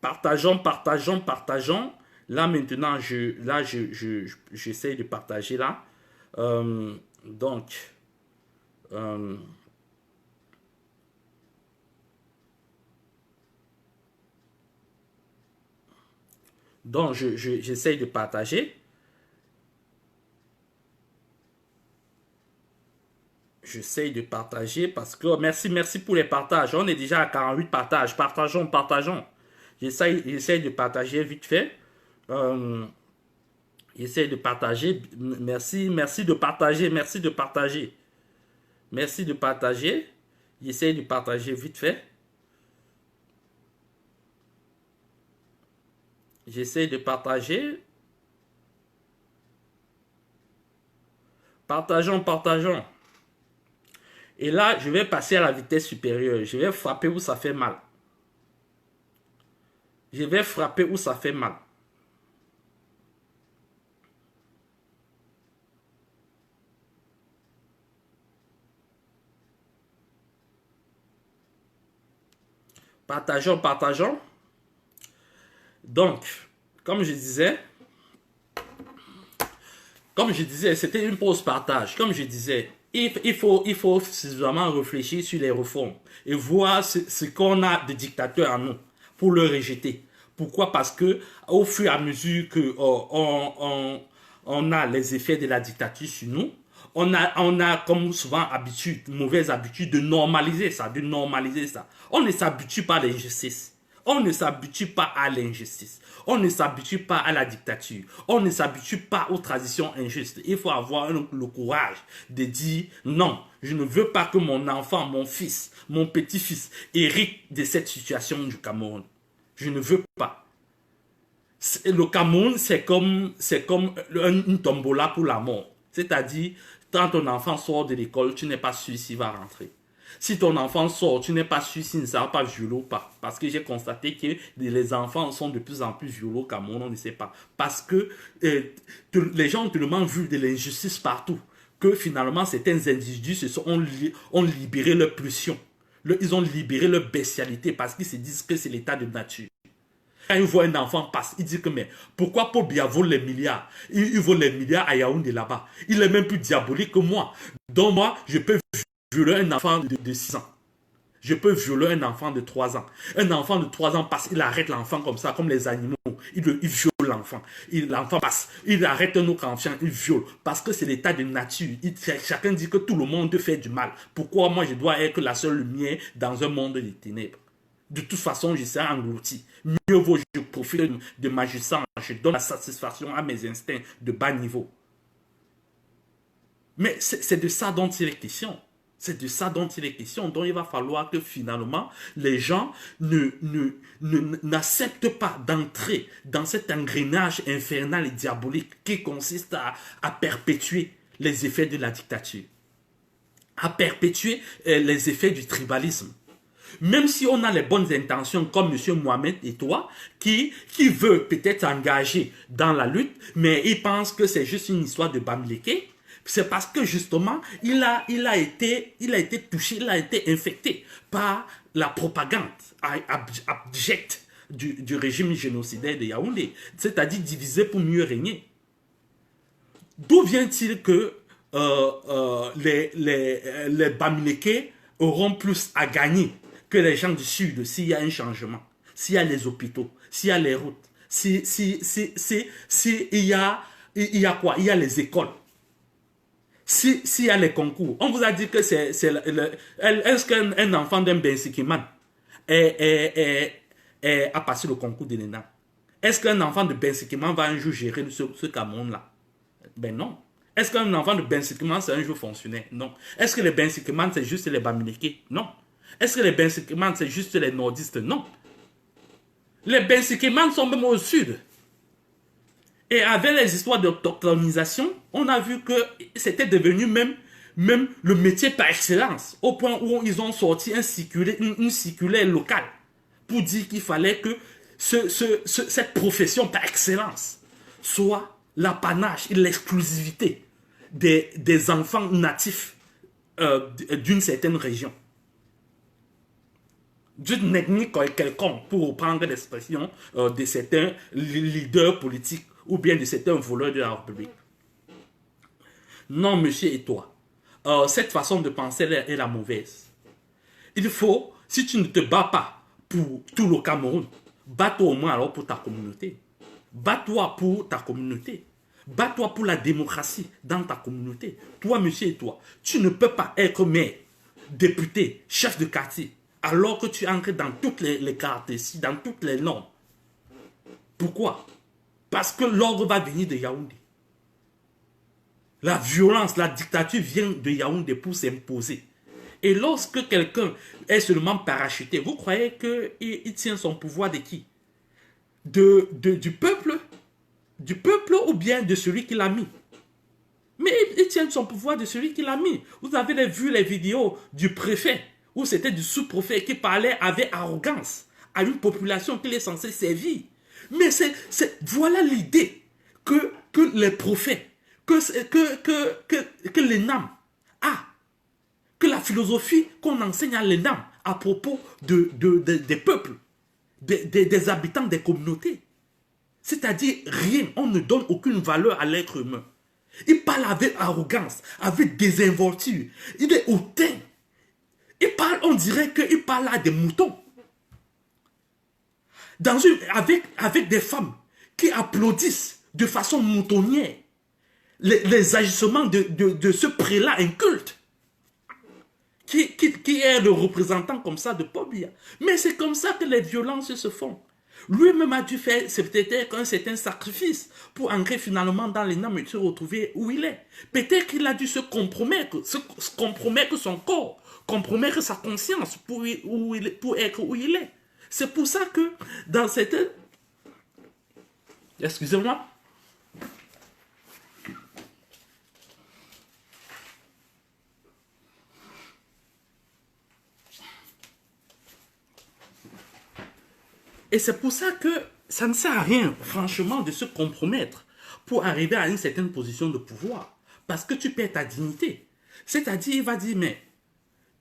[SPEAKER 1] Partageons. Là maintenant, j'essaie de partager là. Donc, j'essaie de partager. J'essaie de partager parce que merci pour les partages. On est déjà à 48 partages. Partageons. J'essaie de partager vite fait. J'essaie de partager. Merci de partager. Merci de partager. J'essaie de partager vite fait. J'essaie de partager. Partageons. Et là, je vais passer à la vitesse supérieure. Je vais frapper où ça fait mal. Partageons, partageons. Donc, comme je disais, c'était une pause partage. Comme je disais, il faut suffisamment réfléchir sur les réformes et voir ce qu'on a de dictateur en nous pour le rejeter. Pourquoi? Parce que au fur et à mesure que on a les effets de la dictature sur nous, on a comme souvent mauvaise habitude de normaliser ça, On ne s'habitue pas à l'injustice. On ne s'habitue pas à l'injustice. On ne s'habitue pas à la dictature. On ne s'habitue pas aux traditions injustes. Il faut avoir le courage de dire non, je ne veux pas que mon enfant, mon fils, mon petit-fils hérite de cette situation du Cameroun. Je ne veux pas. Le Cameroun, c'est comme une tombola pour la mort. C'est-à-dire, quand ton enfant sort de l'école, tu n'es pas sûr s'il va rentrer. Si ton enfant sort, tu n'es pas sûr s'il ne sera pas violent ou pas. Parce que j'ai constaté que les enfants sont de plus en plus violents au Cameroun, on ne sait pas. Parce que les gens ont tellement vu de l'injustice partout que finalement certains individus ont libéré leur pulsion. Ils ont libéré leur bestialité parce qu'ils se disent que c'est l'état de nature. Quand il voit un enfant passer, il dit que mais pourquoi Paul Biya vole les milliards? Il vole les milliards à Yaoundé là-bas. Il est même plus diabolique que moi. Donc moi, je peux violer un enfant de 6 ans. Je peux violer un enfant de 3 ans. Un enfant de 3 ans passe, il arrête l'enfant comme ça, comme les animaux. Il viole l'enfant. L'enfant passe, il arrête un autre enfant, il viole. Parce que c'est l'état de nature. Chacun dit que tout le monde fait du mal. Pourquoi moi je dois être la seule lumière dans un monde de ténèbres? De toute façon, je serai englouti. Mieux vaut je profite de ma jouissance. Je donne la satisfaction à mes instincts de bas niveau. Mais c'est de ça dont il est question. C'est de ça dont il est question. Donc il va falloir que finalement, les gens n'acceptent pas d'entrer dans cet engrenage infernal et diabolique qui consiste à perpétuer les effets de la dictature. À perpétuer les effets du tribalisme. Même si on a les bonnes intentions comme M. Mohamed et toi, qui veut peut-être s'engager dans la lutte, mais il pense que c'est juste une histoire de Bamileke, c'est parce que justement, il a été touché, il a été infecté par la propagande abjecte du régime génocidaire de Yaoundé, c'est-à-dire diviser pour mieux régner. D'où vient-il que les Bamileke auront plus à gagner que les gens du Sud s'il y a un changement, s'il y a les hôpitaux, s'il y a les routes, s'il y a quoi? Il y a les écoles. S'il y a les concours. On vous a dit que est-ce qu'un enfant d'un Bensikiman a passé le concours de l'ENA? Est-ce qu'un enfant de Bensikiman va un jour gérer ce Cameroun-là? Ben non. Est-ce qu'un enfant de Bensikiman c'est un jour fonctionnaire? Non. Est-ce que les Bensikiman c'est juste les Bamileke? Non. Est-ce que les Bensikiman c'est juste les nordistes? Non. Les Bensikiman sont même au sud. Et avec les histoires de doctrinisation, on a vu que c'était devenu même le métier par excellence, au point où ils ont sorti une circulaire locale pour dire qu'il fallait que cette profession par excellence soit l'apanage et l'exclusivité des enfants natifs d'une certaine région. D'une ethnie quelconque, pour reprendre l'expression de certains leaders politiques ou bien de certains voleurs de la République. Non, monsieur et toi, cette façon de penser est la mauvaise. Il faut, si tu ne te bats pas pour tout le Cameroun, bats-toi au moins alors pour ta communauté. Bats-toi pour ta communauté. Bats-toi pour la démocratie dans ta communauté. Toi, monsieur et toi, tu ne peux pas être maire, député, chef de quartier, alors que tu entres dans toutes les caractéristiques, dans toutes les normes. Pourquoi? Parce que l'ordre va venir de Yaoundé. La violence, la dictature vient de Yaoundé pour s'imposer. Et lorsque quelqu'un est seulement parachuté, vous croyez qu'il tient son pouvoir de qui? Du peuple? Du peuple ou bien de celui qui l'a mis? Mais il tient son pouvoir de celui qui l'a mis. Vous avez vu les vidéos du préfet, où c'était du sous-préfet qui parlait avec arrogance à une population qu'il est censé servir. Mais voilà l'idée que les prophètes, que l'ENAM a, que la philosophie qu'on enseigne à l'ENAM à propos des peuples, des habitants des communautés. C'est-à-dire rien, on ne donne aucune valeur à l'être humain. Il parle avec arrogance, avec désinvolture. Il est hautain. Il parle, on dirait qu'il parle à des moutons. Avec des femmes qui applaudissent de façon moutonnière les agissements de ce prélat inculte qui est le représentant comme ça de Paul Biya. Mais c'est comme ça que les violences se font. Lui-même a dû faire peut-être un certain sacrifice pour entrer finalement dans l'ENAM et se retrouver où il est. Peut-être qu'il a dû se compromettre son corps, compromettre sa conscience pour être où il est. C'est pour ça que dans cette... Excusez-moi. Et c'est pour ça que ça ne sert à rien, franchement, de se compromettre pour arriver à une certaine position de pouvoir. Parce que tu perds ta dignité. C'est-à-dire, il va dire, mais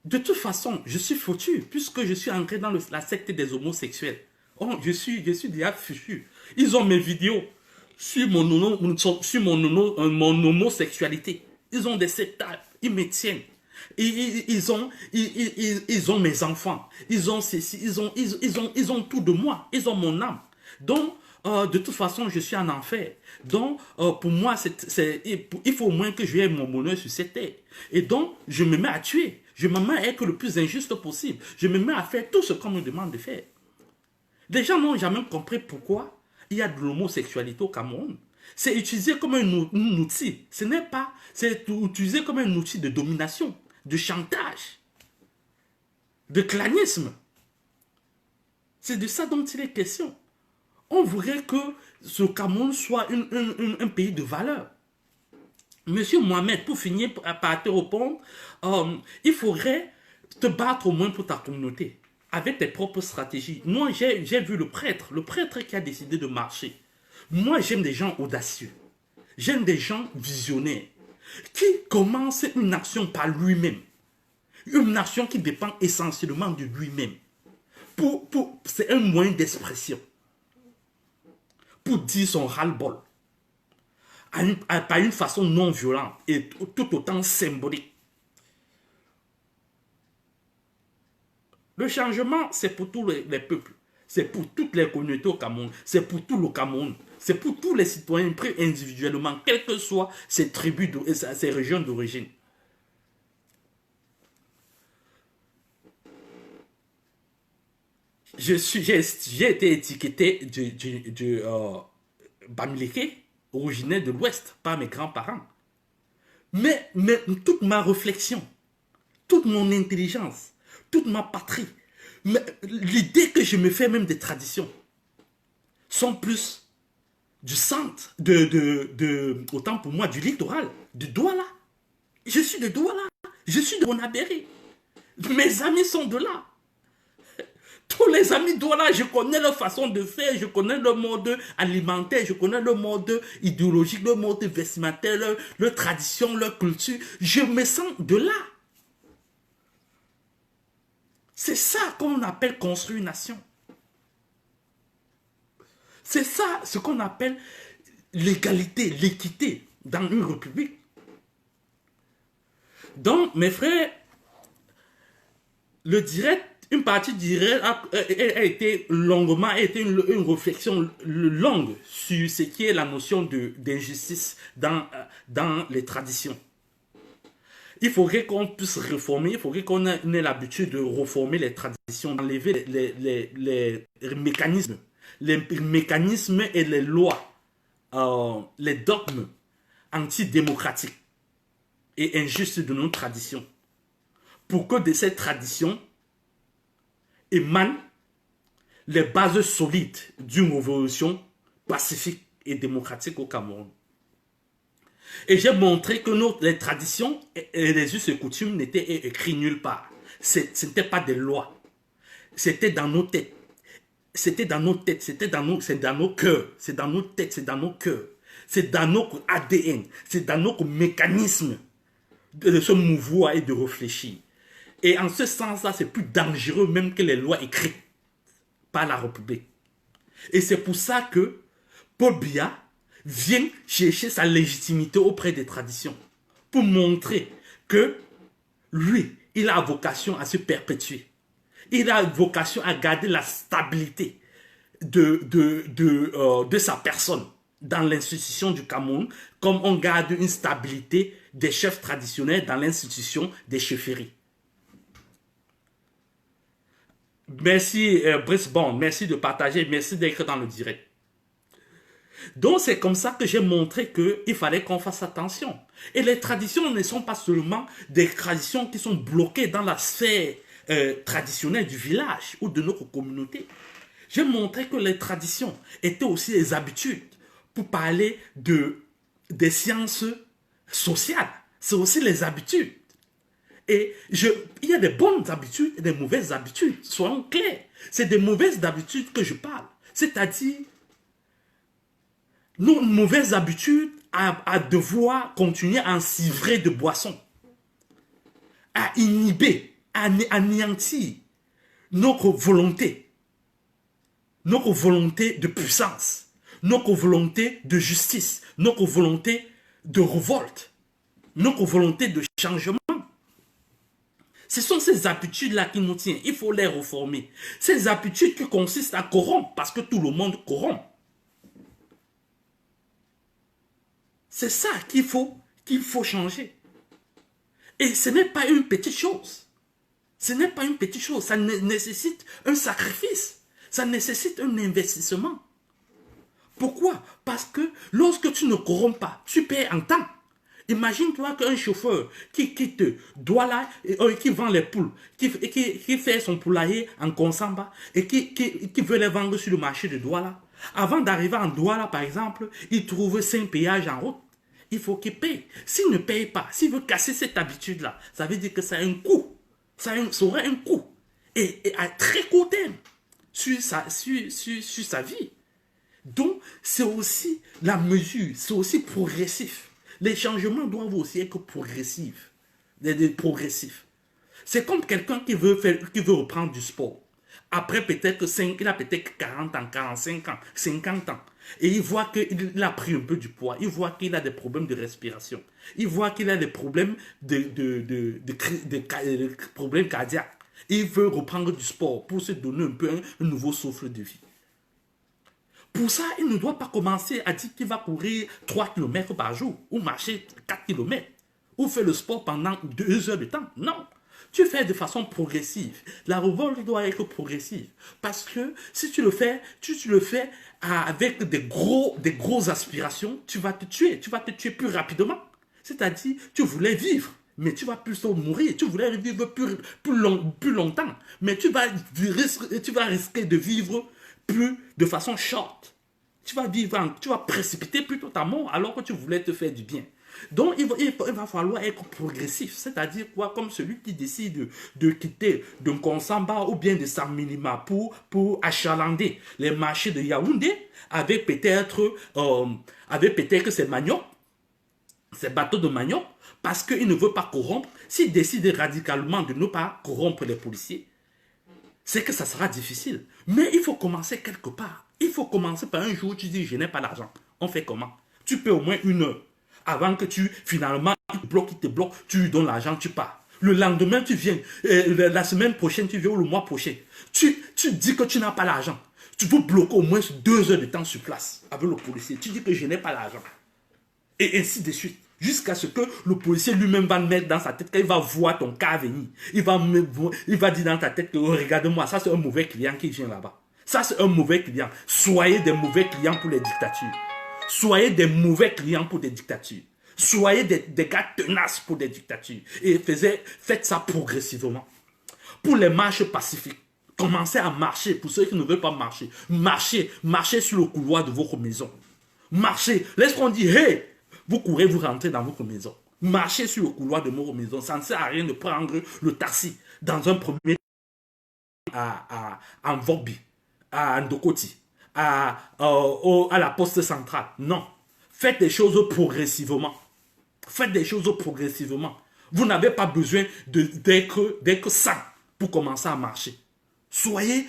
[SPEAKER 1] de toute façon, je suis foutu, puisque je suis entré dans la secte des homosexuels. Oh, je suis déjà fichu. Ils ont mes vidéos sur mon homosexualité. Ils ont des sectages, ils me tiennent. Ils ont mes enfants, ils ont ceci, ils ont tout de moi, ils ont mon âme. Donc, de toute façon, je suis en enfer. Donc, pour moi, il faut au moins que je aie mon bonheur sur cette terre. Et donc, je me mets à tuer. Je me mets à être le plus injuste possible. Je me mets à faire tout ce qu'on me demande de faire. Les gens n'ont jamais compris pourquoi il y a de l'homosexualité au Cameroun. C'est utilisé comme un outil. Ce n'est pas, c'est utilisé comme un outil de domination, de chantage, de clanisme. C'est de ça dont il est question. On voudrait que ce Cameroun soit un pays de valeur. Monsieur Mohamed, pour finir par te répondre, il faudrait te battre au moins pour ta communauté, avec tes propres stratégies. Moi, j'ai vu le prêtre qui a décidé de marcher. Moi, j'aime des gens audacieux. J'aime des gens visionnaires, qui commencent une action par lui-même. Une action qui dépend essentiellement de lui-même. C'est un moyen d'expression. Pour dire son ras-le-bol. Par une façon non violente et tout autant symbolique. Le changement, c'est pour tous les peuples. C'est pour toutes les communautés au Cameroun. C'est pour tout le Cameroun. C'est pour tous les citoyens pris individuellement, quelles que soient ces tribus et ces régions d'origine. J'ai été étiqueté du Bamileke, originaire de l'Ouest, par mes grands-parents. Mais toute ma réflexion, toute mon intelligence, toute ma patrie, l'idée que je me fais même des traditions, sont plus du centre, autant pour moi, du littoral, de Douala. Je suis de Douala, je suis de Bonabéry. Mes amis sont de là. Tous les amis de Douala, je connais leur façon de faire, je connais leur mode alimentaire, je connais leur mode idéologique, leur mode vestimentaire, leur tradition, leur culture. Je me sens de là. C'est ça qu'on appelle construire une nation. C'est ça ce qu'on appelle l'égalité, l'équité dans une république. Donc, mes frères, une partie du direct a été une réflexion longue sur ce qui est la notion d'injustice dans les traditions. Il faudrait qu'on puisse réformer, il faudrait qu'on ait l'habitude de reformer les traditions, d'enlever les mécanismes et les lois, les dogmes antidémocratiques et injustes de nos traditions. Pour que de ces traditions émanent les bases solides d'une révolution pacifique et démocratique au Cameroun. Et j'ai montré que les traditions et les us et coutumes n'étaient écrits nulle part. Ce n'était pas des lois. C'était dans nos têtes. C'était dans nos têtes, c'est dans nos cœurs. C'est dans nos têtes, c'est dans nos cœurs. C'est dans notre ADN. C'est dans notre mécanisme de se mouvoir et de réfléchir. Et en ce sens-là, c'est plus dangereux même que les lois écrites par la République. Et c'est pour ça que Paul Biya vient chercher sa légitimité auprès des traditions pour montrer que lui, il a vocation à se perpétuer. Il a vocation à garder la stabilité de sa personne dans l'institution du Cameroun, comme on garde une stabilité des chefs traditionnels dans l'institution des chefferies. Merci Brice Bond, merci de partager, merci d'être dans le direct. Donc c'est comme ça que j'ai montré qu'il fallait qu'on fasse attention. Et les traditions ne sont pas seulement des traditions qui sont bloquées dans la sphère traditionnelle du village ou de notre communauté. J'ai montré que les traditions étaient aussi des habitudes pour parler des sciences sociales. C'est aussi les habitudes. Et il y a des bonnes habitudes et des mauvaises habitudes. Soyons clairs. C'est des mauvaises habitudes que je parle. C'est-à-dire, nos mauvaises habitudes à devoir continuer à ensivrer de boissons, à inhiber, à anéantir notre volonté de puissance, notre volonté de justice, notre volonté de révolte, notre volonté de changement. Ce sont ces habitudes-là qui nous tiennent. Il faut les reformer. Ces habitudes qui consistent à corrompre, parce que tout le monde corrompt. C'est ça qu'il faut changer. Et ce n'est pas une petite chose. Ce n'est pas une petite chose. Ça nécessite un sacrifice. Ça nécessite un investissement. Pourquoi? Parce que lorsque tu ne corromps pas, tu payes en temps. Imagine-toi qu'un chauffeur qui quitte Douala, qui vend les poules, qui fait son poulailler en Konsamba et qui veut les vendre sur le marché de Douala. Avant d'arriver en Douala, par exemple, il trouve 5 péages en route. Il faut qu'il paye. S'il ne paye pas, s'il veut casser cette habitude-là, ça veut dire que ça a un coût. Ça aurait un coût. Et à très court terme, sur sa vie. Donc, c'est aussi la mesure, c'est aussi progressif. Les changements doivent aussi être progressifs. Progressifs. C'est comme quelqu'un qui veut reprendre du sport. Après peut-être il a peut-être 40 ans, 45 ans, 50 ans. Et il voit qu'il a pris un peu du poids. Il voit qu'il a des problèmes de respiration. Il voit qu'il a des problèmes problèmes cardiaques. Il veut reprendre du sport pour se donner un peu un nouveau souffle de vie. Pour ça, il ne doit pas commencer à dire qu'il va courir 3 km par jour ou marcher 4 km ou faire le sport pendant 2 heures de temps. Non, tu fais de façon progressive. La révolte doit être progressive parce que si tu le fais, avec des grosses aspirations, tu vas te tuer plus rapidement. C'est-à-dire, tu voulais vivre, mais tu vas plutôt mourir. Tu voulais vivre plus longtemps, mais tu vas risquer de vivre plus de façon short. Tu vas précipiter plutôt ta mort alors que tu voulais te faire du bien. Donc, il va falloir être progressif. C'est-à-dire quoi? Comme celui qui décide de quitter d'un Konsamba ou bien de Saminima pour achalander les marchés de Yaoundé avec peut-être ses maniocs, ses bateaux de manioc, parce qu'il ne veut pas corrompre. S'il décide radicalement de ne pas corrompre les policiers, c'est que ça sera difficile. Mais il faut commencer quelque part. Il faut commencer par un jour où tu dis, je n'ai pas d'argent. On fait comment? Tu peux au moins 1 heure. Avant que finalement, il te bloque, tu lui donnes l'argent, tu pars. Le lendemain, tu viens. La semaine prochaine, tu viens, ou le mois prochain. Tu dis que tu n'as pas l'argent. Tu peux bloquer au moins 2 heures de temps sur place avec le policier. Tu dis que je n'ai pas l'argent. Et ainsi de suite. Jusqu'à ce que le policier lui-même va mettre dans sa tête qu'il va voir ton cas venir. Il va dire dans ta tête que, oh, regarde-moi, ça c'est un mauvais client qui vient là-bas. Ça c'est un mauvais client. Soyez des mauvais clients pour les dictatures. Soyez des mauvais clients pour des dictatures. Soyez des gars tenaces pour des dictatures. Et faites ça progressivement. Pour les marches pacifiques, commencez à marcher. Pour ceux qui ne veulent pas marcher, marchez sur le couloir de votre maison. Marchez. Laisse-moi dire, hey, vous courez, vous rentrez dans votre maison. Marchez sur le couloir de votre maison. Ça ne sert à rien de prendre le taxi dans un premier à Mvobi, à Ndokoti, à la poste centrale. Non. Faites des choses progressivement. Faites des choses progressivement. Vous n'avez pas besoin d'être sain pour commencer à marcher. Soyez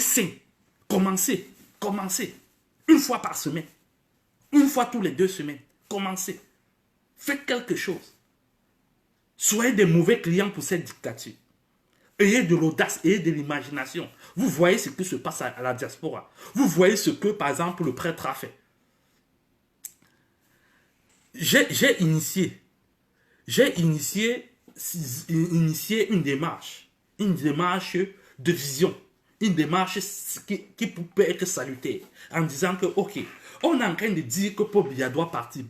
[SPEAKER 1] sain. Commencez. Une fois par semaine. Une fois tous les 2 semaines. Commencez. Faites quelque chose. Soyez des mauvais clients pour cette dictature. Ayez de l'audace, ayez de l'imagination. Vous voyez ce qui se passe à la diaspora. Vous voyez ce que, par exemple, le prêtre a fait. J'ai initié une démarche de vision, une démarche qui peut être salutaire, en disant que, ok, on est en train de dire que Paul Biya doit partir,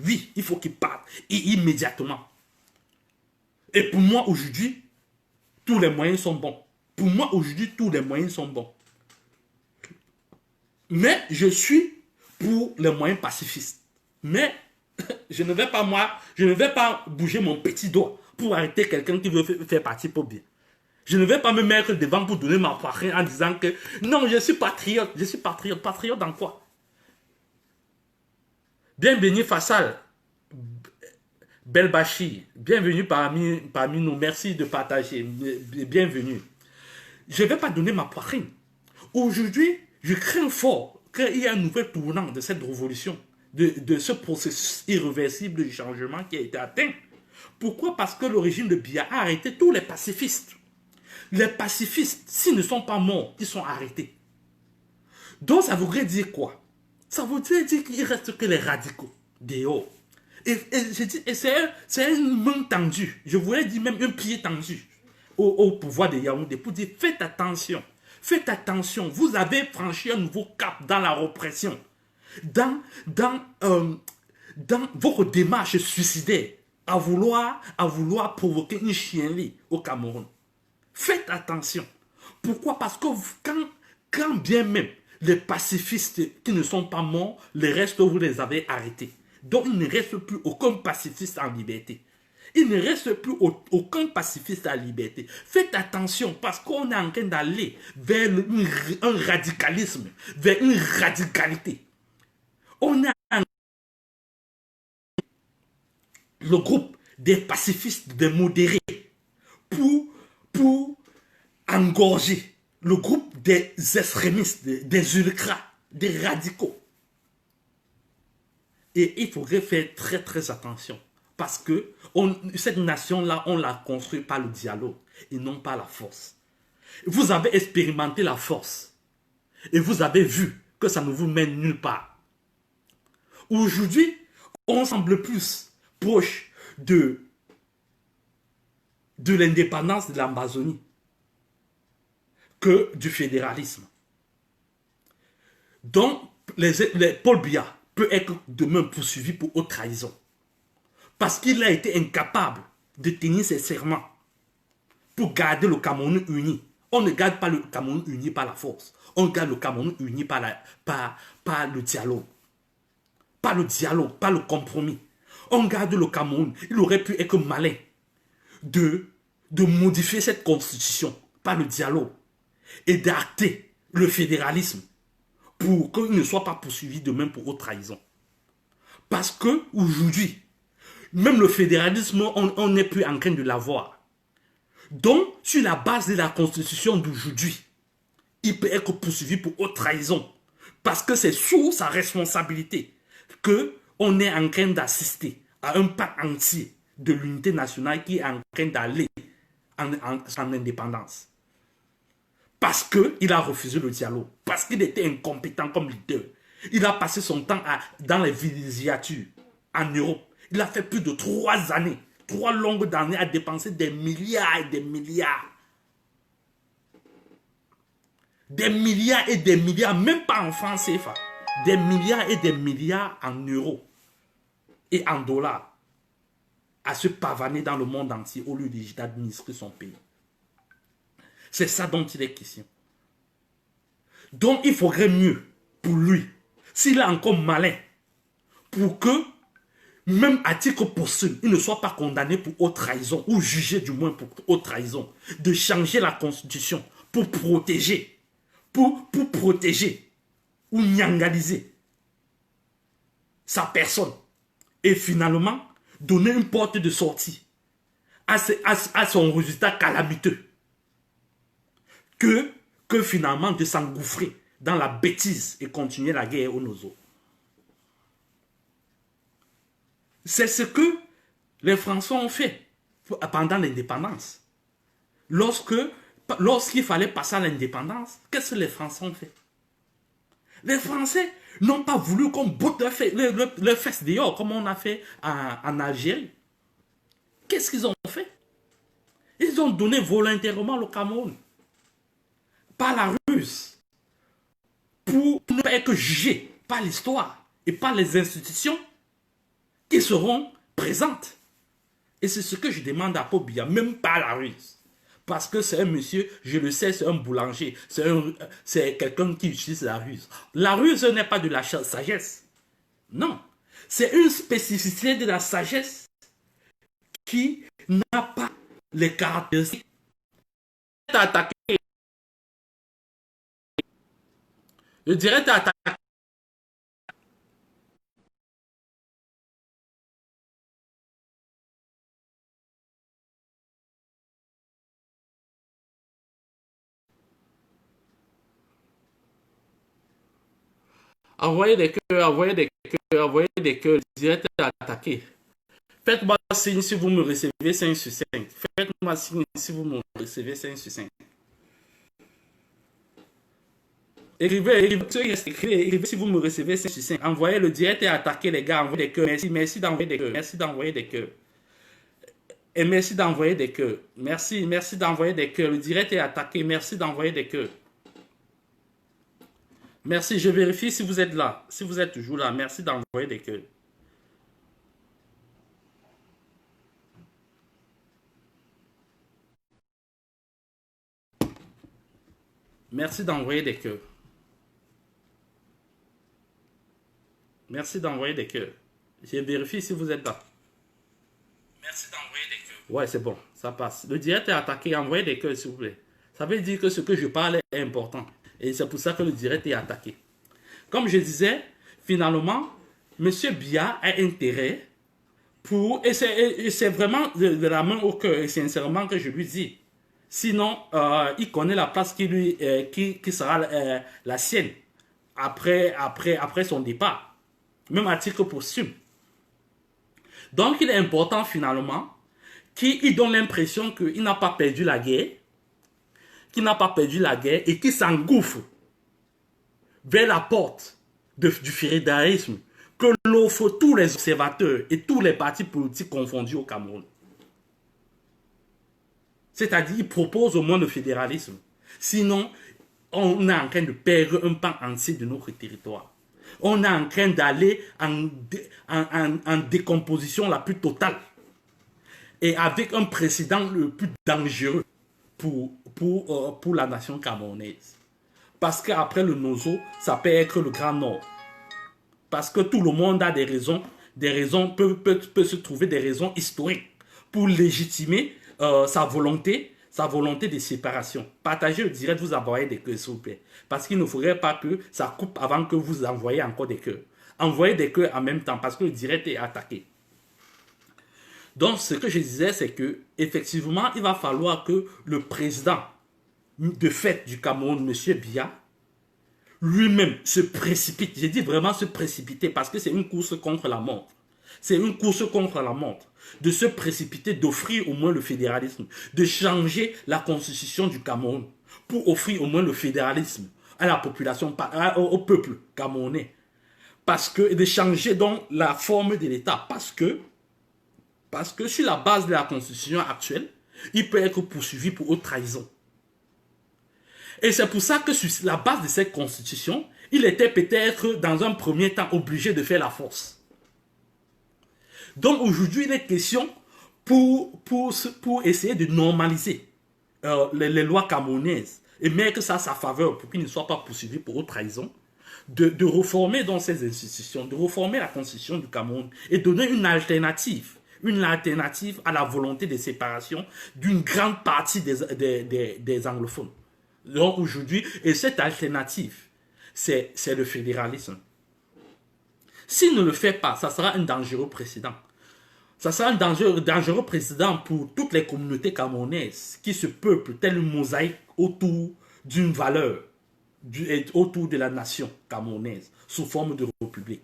[SPEAKER 1] oui, il faut qu'il parte, et immédiatement. Et pour moi, aujourd'hui, tous les moyens sont bons. Mais je suis pour les moyens pacifistes. Mais je ne vais pas bouger mon petit doigt pour arrêter quelqu'un qui veut faire partie pour bien. Je ne vais pas me mettre devant pour donner ma poitrine en disant que non, je suis patriote. Patriote dans quoi? Bienvenue Fassal, Belbachi, bienvenue parmi nous. Merci de partager. Bienvenue. Je ne vais pas donner ma poitrine. Aujourd'hui, je crains fort qu'il y ait un nouvel tournant de cette révolution, de ce processus irréversible de changement qui a été atteint. Pourquoi? Parce que le régime de Biya a arrêté tous les pacifistes. Les pacifistes, s'ils ne sont pas morts, ils sont arrêtés. Donc ça voudrait dire quoi? Ça voudrait dire qu'il ne reste que les radicaux dehors. Et c'est une main tendue, je voulais dire même un pied tendu au pouvoir de Yaoundé pour dire faites attention, vous avez franchi un nouveau cap dans la répression, dans votre démarche suicidaire à vouloir provoquer une chienlit au Cameroun. Faites attention. Pourquoi? Parce que quand bien même les pacifistes qui ne sont pas morts, les restes vous les avez arrêtés. Donc il ne reste plus aucun pacifiste en liberté. Faites attention parce qu'on est en train d'aller vers un radicalisme, vers une radicalité. On a le groupe des pacifistes, des modérés, pour engorger le groupe des extrémistes, des ultras, des radicaux. Et il faudrait faire très très attention. Parce que cette nation-là, on l'a construite par le dialogue et non par la force. Vous avez expérimenté la force. Et vous avez vu que ça ne vous mène nulle part. Aujourd'hui, on semble plus proche de l'indépendance de l'Amazonie que du fédéralisme. Donc, Paul Biya peut être demain poursuivi pour haute trahison. Parce qu'il a été incapable de tenir ses serments pour garder le Cameroun uni. On ne garde pas le Cameroun uni par la force. On garde le Cameroun uni par le dialogue. Par le dialogue, par le compromis. On garde le Cameroun. Il aurait pu être malin de modifier cette constitution par le dialogue et d'acter le fédéralisme pour qu'il ne soit pas poursuivi demain pour haute trahison. Parce que aujourd'hui, même le fédéralisme, on n'est plus en train de l'avoir. Donc, sur la base de la constitution d'aujourd'hui, il peut être poursuivi pour haute trahison. Parce que c'est sous sa responsabilité qu'on est en train d'assister à un pas entier de l'unité nationale qui est en train d'aller en indépendance. Parce qu'il a refusé le dialogue. Parce qu'il était incompétent comme leader. Il a passé son temps dans les villégiatures en Europe. Il a fait plus de 3 années, 3 longues années à dépenser des milliards et des milliards. Des milliards et des milliards, même pas en francs CFA. Des milliards et des milliards en euros et en dollars à se pavaner dans le monde entier au lieu d'administrer son pays. C'est ça dont il est question. Donc il faudrait mieux pour lui, s'il est encore malin, pour que même à titre posthume, il ne soit pas condamné pour haute trahison, ou jugé du moins pour haute trahison, de changer la constitution pour protéger, ou nyangaliser sa personne. Et finalement, donner une porte de sortie à son résultat calamiteux que finalement de s'engouffrer dans la bêtise et continuer la guerre au Nozo. C'est ce que les Français ont fait pendant l'indépendance. Lorsqu'il fallait passer à l'indépendance, qu'est-ce que les Français ont fait? Les Français n'ont pas voulu qu'on botte leur fesses dehors, comme on a fait en Algérie. Qu'est-ce qu'ils ont fait? Ils ont donné volontairement le Cameroun par la ruse pour ne pas être jugés par l'histoire et par les institutions qui seront présentes. Et c'est ce que je demande à Paul Biya, même pas la ruse. Parce que c'est un monsieur, je le sais, c'est un boulanger, c'est quelqu'un qui utilise la ruse. La ruse n'est pas de la sagesse. Non, c'est une spécificité de la sagesse qui n'a pas les caractéristiques. Le direct attaqué. Envoyez des cœurs, envoyez des cœurs, envoyez des cœurs, le direct est attaqué. Faites-moi signe si vous me recevez 5 sur 5. Faites-moi signe si vous me recevez 5 sur 5. Écrivez si vous me recevez 5 sur 5. Envoyez le direct et attaquez les gars, envoyez des cœurs. Merci d'envoyer des cœurs. Merci d'envoyer des cœurs. Et merci d'envoyer des cœurs. Merci d'envoyer des cœurs. Le direct est attaqué. Merci d'envoyer des cœurs. Merci, je vérifie si vous êtes là. Si vous êtes toujours là, merci d'envoyer des cœurs. Merci d'envoyer des cœurs. Merci d'envoyer des cœurs. Je vérifie si vous êtes là. Merci d'envoyer des cœurs. Ouais, c'est bon, ça passe. Le direct est attaqué, envoyez des cœurs s'il vous plaît. Ça veut dire que ce que je parle est important. Et c'est pour ça que le direct est attaqué. Comme je disais, finalement, M. Biya a intérêt pour... Et c'est vraiment de la main au cœur et sincèrement que je lui dis. Sinon, il connaît la place qui sera la sienne après son départ. Même à titre posthume. Donc, il est important finalement qu'il donne l'impression qu'il n'a pas perdu la guerre. Qu'il n'a pas perdu la guerre et qu'il s'engouffre vers la porte du fédéralisme que l'offrent tous les observateurs et tous les partis politiques confondus au Cameroun. C'est-à-dire, il propose au moins le fédéralisme. Sinon, on est en train de perdre un pan entier de notre territoire. On est en train d'aller en décomposition la plus totale. Et avec un précédent le plus dangereux pour la nation camerounaise. Parce qu'après le Nozo, ça peut être le Grand Nord. Parce que tout le monde a des raisons peut se trouver des raisons historiques pour légitimer sa volonté de séparation. Partagez le direct, vous envoyez des cœurs s'il vous plaît. Parce qu'il ne faudrait pas que ça coupe avant que vous envoyez encore des cœurs. Envoyez des cœurs en même temps parce que le direct est attaqué. Donc ce que je disais, c'est que effectivement, il va falloir que le président de fait du Cameroun, M. Biya, lui-même se précipite. J'ai dit vraiment se précipiter parce que c'est une course contre la montre. C'est une course contre la montre. De se précipiter, d'offrir au moins le fédéralisme, de changer la constitution du Cameroun pour offrir au moins le fédéralisme à la population, au peuple camerounais. Parce que, de changer donc la forme de l'État. Parce que sur la base de la constitution actuelle, il peut être poursuivi pour haute trahison. Et c'est pour ça que sur la base de cette constitution, il était peut-être dans un premier temps obligé de faire la force. Donc aujourd'hui, il est question pour essayer de normaliser les lois camerounaises et mettre ça à sa faveur pour qu'il ne soit pas poursuivi pour haute trahison, de reformer dans ces institutions, de reformer la constitution du Cameroun et donner une alternative à la volonté de séparation d'une grande partie des anglophones. Donc aujourd'hui, et cette alternative, c'est le fédéralisme. S'il ne le fait pas, ça sera un dangereux précédent. Ça sera un dangereux président pour toutes les communautés camerounaises qui se peuplent tel une mosaïque autour d'une valeur, autour de la nation camerounaise, sous forme de république.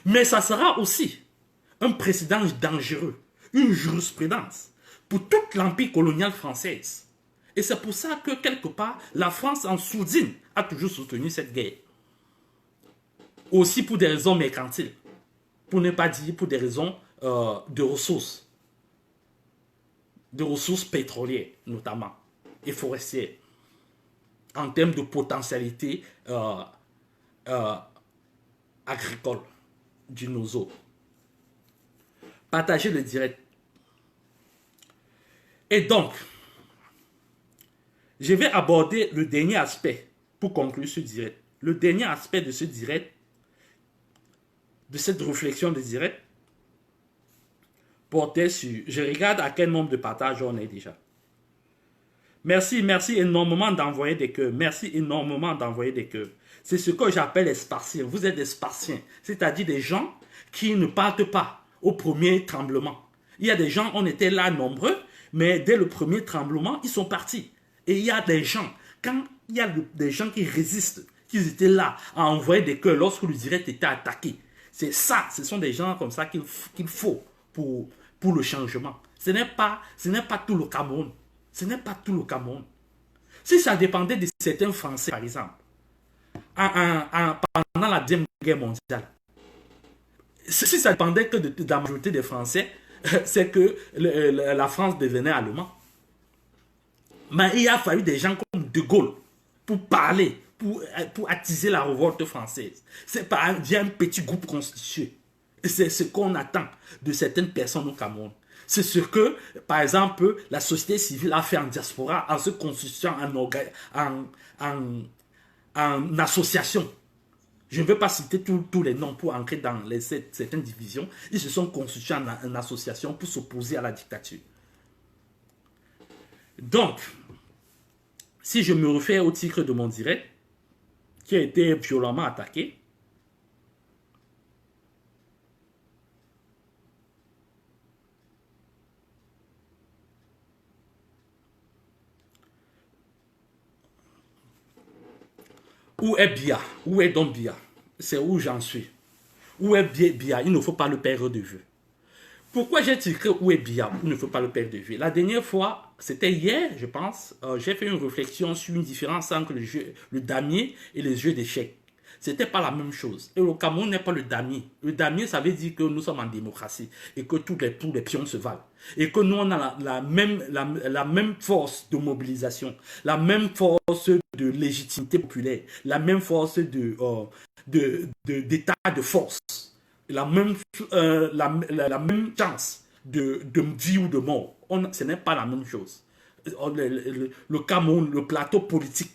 [SPEAKER 1] Mais ça sera aussi un précédent dangereux, une jurisprudence pour toute l'empire colonial française. Et c'est pour ça que, quelque part, la France en sourdine a toujours soutenu cette guerre. Aussi pour des raisons mercantiles, pour ne pas dire pour des raisons de ressources pétrolières notamment, et forestières, en termes de potentialité agricole du nozo. Partager le direct. Et donc, je vais aborder le dernier aspect pour conclure ce direct. Le dernier aspect de ce direct, de cette réflexion de direct, portait sur, je regarde à quel nombre de partages on est déjà. Merci énormément d'envoyer des cœurs. Merci énormément d'envoyer des cœurs. C'est ce que j'appelle les spartiens. Vous êtes des spartiens, c'est-à-dire des gens qui ne partent pas au premier tremblement. Il y a des gens, on était là nombreux, mais dès le premier tremblement, ils sont partis. Et il y a des gens, quand il y a des gens qui résistent, qui étaient là à envoyer des cœurs lorsque le direct était attaqué. C'est ça, ce sont des gens comme ça qu'il faut pour le changement. Ce n'est pas tout le Cameroun. Ce n'est pas tout le Cameroun. Si ça dépendait de certains Français, par exemple, pendant la Deuxième Guerre mondiale, si ça dépendait que de la majorité des Français, c'est que la France devenait allemande. Mais il a fallu des gens comme De Gaulle pour parler, pour attiser la révolte française. C'est via un petit groupe constitué. C'est ce qu'on attend de certaines personnes au Cameroun. C'est ce que, par exemple, la société civile a fait en diaspora en se constituant en association. Je ne veux pas citer tous les noms pour entrer dans certaines divisions. Ils se sont constitués en association pour s'opposer à la dictature. Donc, si je me réfère au titre de mon direct, qui a été violemment attaqué, où est Bia? Où est donc Bia? C'est où j'en suis. Où est Bia? Il ne faut pas le perdre de vue. Pourquoi j'ai titré où est Bia? Il ne faut pas le perdre de vue. La dernière fois, c'était hier, je pense, j'ai fait une réflexion sur une différence entre le damier et les jeux d'échecs. C'était pas la même chose. Et le Cameroun n'est pas le damier. Le damier, ça veut dire que nous sommes en démocratie et que tous les pions se valent. Et que nous, on a la même force de mobilisation, la même force de légitimité populaire, la même force d'état de force, la même chance de vie ou de mort. Ce n'est pas la même chose. Le Cameroun, le plateau politique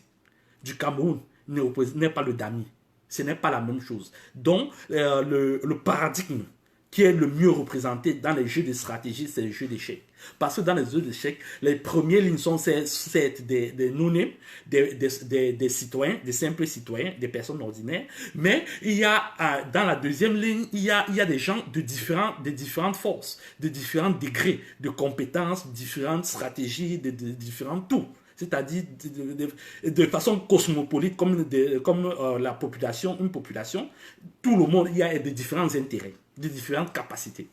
[SPEAKER 1] du Cameroun n'est pas le damier. Ce n'est pas la même chose. Donc, le paradigme qui est le mieux représenté dans les jeux de stratégie, c'est les jeux d'échecs. Parce que dans les jeux d'échecs, les premières lignes sont certes des no-names, des citoyens, des simples citoyens, des personnes ordinaires. Mais il y a, dans la deuxième ligne, il y a des gens de différentes forces, de différents degrés de compétences, différentes stratégies, de différents tout. C'est-à-dire de façon cosmopolite, comme la population, une population, tout le monde, il y a de différents intérêts, de différentes capacités.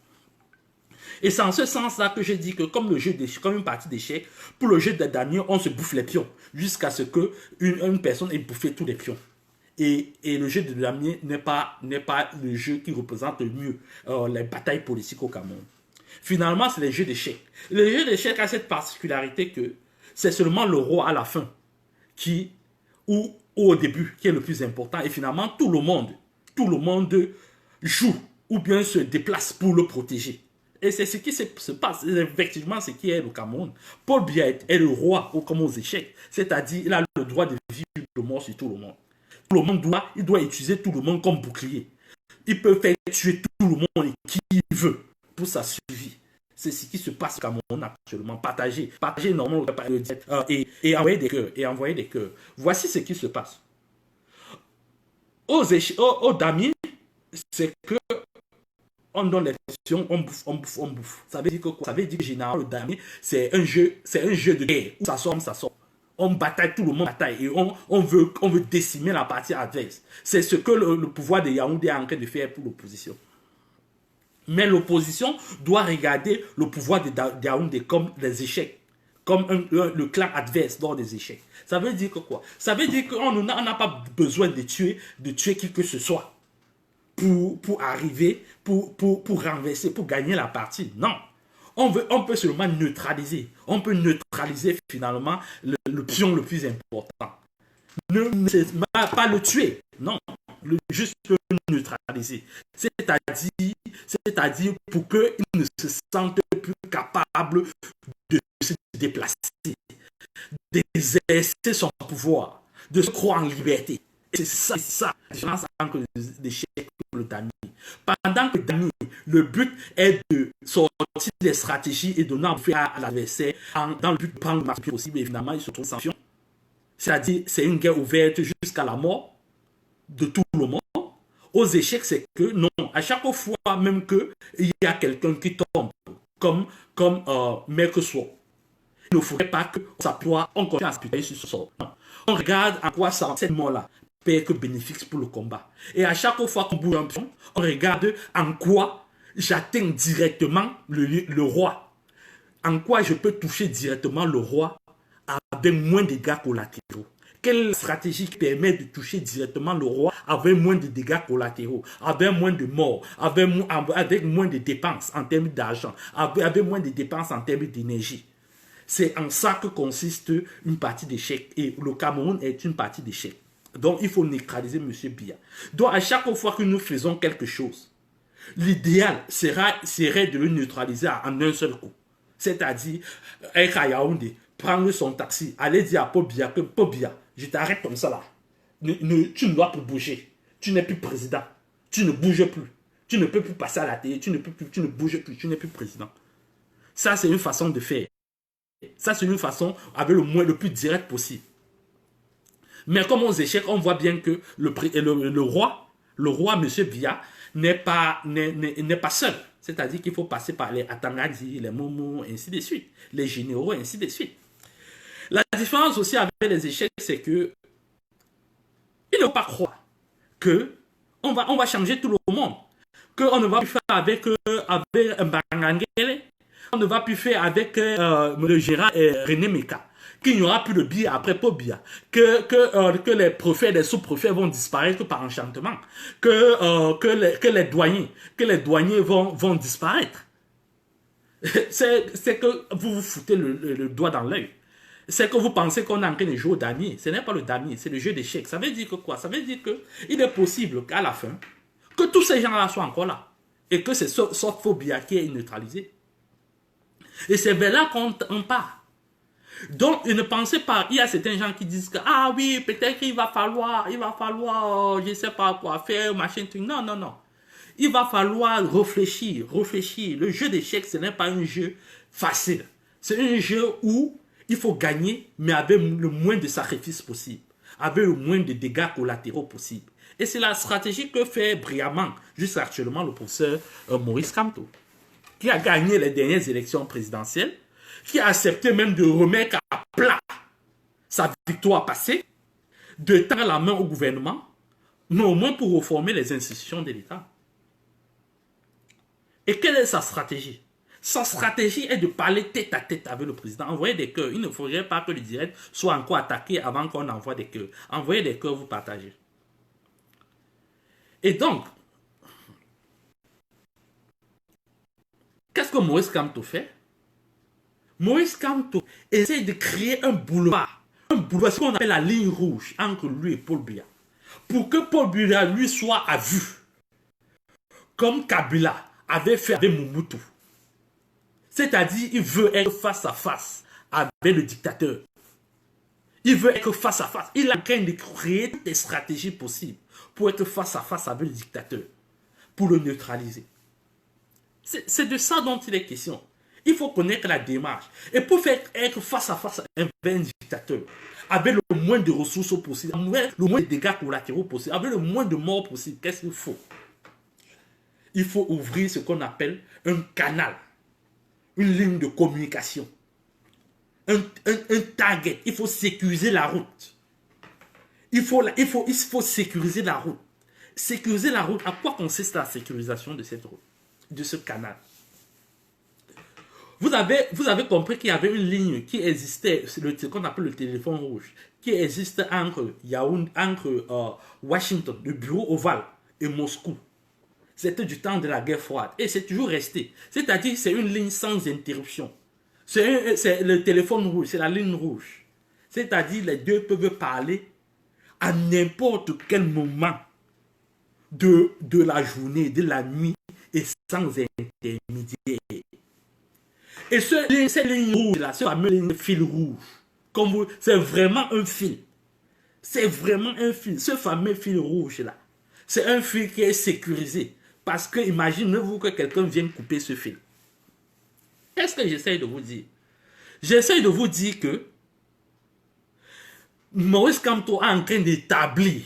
[SPEAKER 1] Et c'est en ce sens-là que j'ai dit que comme une partie d'échecs, pour le jeu de damier, on se bouffe les pions, jusqu'à ce qu'une personne ait bouffé tous les pions. Et le jeu de damier n'est pas le jeu qui représente le mieux les batailles politiques au Cameroun. Finalement, c'est les jeux d'échecs. Le jeu d'échecs a cette particularité que c'est seulement le roi à la fin ou au début qui est le plus important. Et finalement, tout le monde joue ou bien se déplace pour le protéger. Et c'est ce qui se passe, c'est effectivement ce qui est le Cameroun. Paul Biya est le roi comme aux échecs, c'est-à-dire il a le droit de vivre le mort sur tout le monde. Tout le monde doit utiliser tout le monde comme bouclier. Il peut faire tuer tout le monde et qui il veut pour sa survie. C'est ce qui se passe au Cameroun actuellement. Partagez normalement et envoyez des cœurs. Voici ce qui se passe. Au damier, c'est que on donne les questions, on bouffe, on bouffe, on bouffe. Ça veut dire que quoi? Ça veut dire que généralement, le dernier, c'est un jeu de guerre. Où ça sort, ça sort. On bataille, tout le monde bataille et on veut décimer la partie adverse. C'est ce que le pouvoir de Yaoundé est en train de faire pour l'opposition. Mais l'opposition doit regarder le pouvoir de Yaoundé comme des échecs, comme le clan adverse lors des échecs. Ça veut dire que quoi? Ça veut dire qu'on n'a pas besoin de tuer qui que ce soit pour arriver, pour renverser, pour gagner la partie. Non. On peut seulement neutraliser. On peut neutraliser finalement le pion le plus important. C'est pas le tuer. Non. Juste le neutraliser. C'est-à-dire pour qu'il ne se sente plus capable de se déplacer, d'exercer son pouvoir, de se croire en liberté. Et c'est ça la différence entre l'échec et le Dami. Pendant que Dami, le but est de sortir des stratégies et donner un fait à l'adversaire dans le but de prendre le maximum possible et finalement il se trouve sans fion. C'est-à-dire c'est une guerre ouverte jusqu'à la mort de tout le monde. Aux échecs, c'est que non, à chaque fois même qu'il y a quelqu'un qui tombe, comme Mercosur, il ne faudrait pas qu'on s'appuie, on continue à s'appuyer sur ce sort. On regarde en quoi cette mort-là peut être bénéfique pour le combat. Et à chaque fois qu'on bouge un pion, on regarde en quoi j'atteins directement le roi. En quoi je peux toucher directement le roi avec moins de dégâts collatéraux. Quelle stratégie qui permet de toucher directement le roi avec moins de dégâts collatéraux, avec moins de morts, avec moins de dépenses en termes d'argent, avec moins de dépenses en termes d'énergie. C'est en ça que consiste une partie d'échec. Et le Cameroun est une partie d'échec. Donc, il faut neutraliser M. Biya. Donc, à chaque fois que nous faisons quelque chose, l'idéal serait de le neutraliser en un seul coup. C'est-à-dire, être à Yaoundé, prendre son taxi, aller dire à Paul Biya que Paul Biya, je t'arrête comme ça là. Tu ne dois plus bouger. Tu n'es plus président. Tu ne bouges plus. Tu ne peux plus passer à la télé. Tu ne bouges plus. Tu n'es plus président. Ça, c'est une façon de faire. Ça, c'est une façon avec le plus direct possible. Mais comme aux échecs, on voit bien que le roi, M. Biya, n'est pas seul. C'est-à-dire qu'il faut passer par les Atangadi, les Momo, ainsi de suite. Les généraux, ainsi de suite. La différence aussi avec les échecs, c'est que il ne faut pas croire que on va changer tout le monde. Qu'on ne va plus faire avec Mbangangele, on ne va plus faire avec le gérant René Meka, qu'il n'y aura plus de Biya après Paul Biya, que les préfets, les sous-préfets vont disparaître par enchantement, que les douaniers vont disparaître. C'est que vous vous foutez le doigt dans l'œil. C'est que vous pensez qu'on est en train de jouer au damier. Ce n'est pas le damier, c'est le jeu d'échecs. Ça veut dire que quoi? Ça veut dire qu'il est possible qu'à la fin, que tous ces gens-là soient encore là. Et que c'est sorte faux Biya qui est neutralisé. Et c'est vers là qu'on part. Donc, ne pensez pas, il y a certains gens qui disent que, ah oui, peut-être qu'il va falloir, je ne sais pas quoi faire, machin, truc. Non, non, non. Il va falloir réfléchir. Le jeu d'échecs, ce n'est pas un jeu facile. C'est un jeu où il faut gagner, mais avec le moins de sacrifices possible, avec le moins de dégâts collatéraux possible. Et c'est la stratégie que fait brillamment, juste actuellement, le professeur Maurice Kamto, qui a gagné les dernières élections présidentielles, qui a accepté même de remettre à plat sa victoire passée, de tendre la main au gouvernement, mais au moins pour reformer les institutions de l'État. Et quelle est sa stratégie? Sa stratégie est de parler tête à tête avec le président, envoyer des cœurs. Il ne faudrait pas que le direct soit encore attaqué avant qu'on envoie des cœurs. Envoyez des cœurs, vous partagez. Et donc, qu'est-ce que Maurice Kamto fait? Maurice Kamto essaie de créer un boulevard. Ce qu'on appelle la ligne rouge entre lui et Paul Biya. Pour que Paul Biya, lui, soit à vue. Comme Kabila avait fait avec Mobutu. C'est-à-dire, il veut être face à face avec le dictateur. Il veut être face à face. Il est en train de créer toutes les stratégies possibles pour être face à face avec le dictateur. Pour le neutraliser. C'est de ça dont il est question. Il faut connaître la démarche. Et pour faire être face à face avec un dictateur, avec le moins de ressources possible, avec le moins de dégâts collatéraux possible, avec le moins de morts possible, qu'est-ce qu'il faut? il faut ouvrir ce qu'on appelle un canal, une ligne de communication, un target. Il faut sécuriser la route. Il faut sécuriser la route. Sécuriser la route, à quoi consiste la sécurisation de cette route, de ce canal? Vous avez compris qu'il y avait une ligne qui existait, ce qu'on appelle le téléphone rouge, qui existe entre Washington, le bureau ovale, et Moscou. C'était du temps de la guerre froide. Et c'est toujours resté. C'est-à-dire c'est une ligne sans interruption. C'est le téléphone rouge, c'est la ligne rouge. C'est-à-dire les deux peuvent parler à n'importe quel moment de la journée, de la nuit, et sans intermédiaire. Et cette ligne rouge-là, ce fameux fil rouge, c'est vraiment un fil. C'est vraiment un fil. Ce fameux fil rouge-là, c'est un fil qui est sécurisé. Parce que imaginez-vous que quelqu'un vienne couper ce fil. Qu'est-ce que j'essaie de vous dire? J'essaie de vous dire que Maurice Kamto est en train d'établir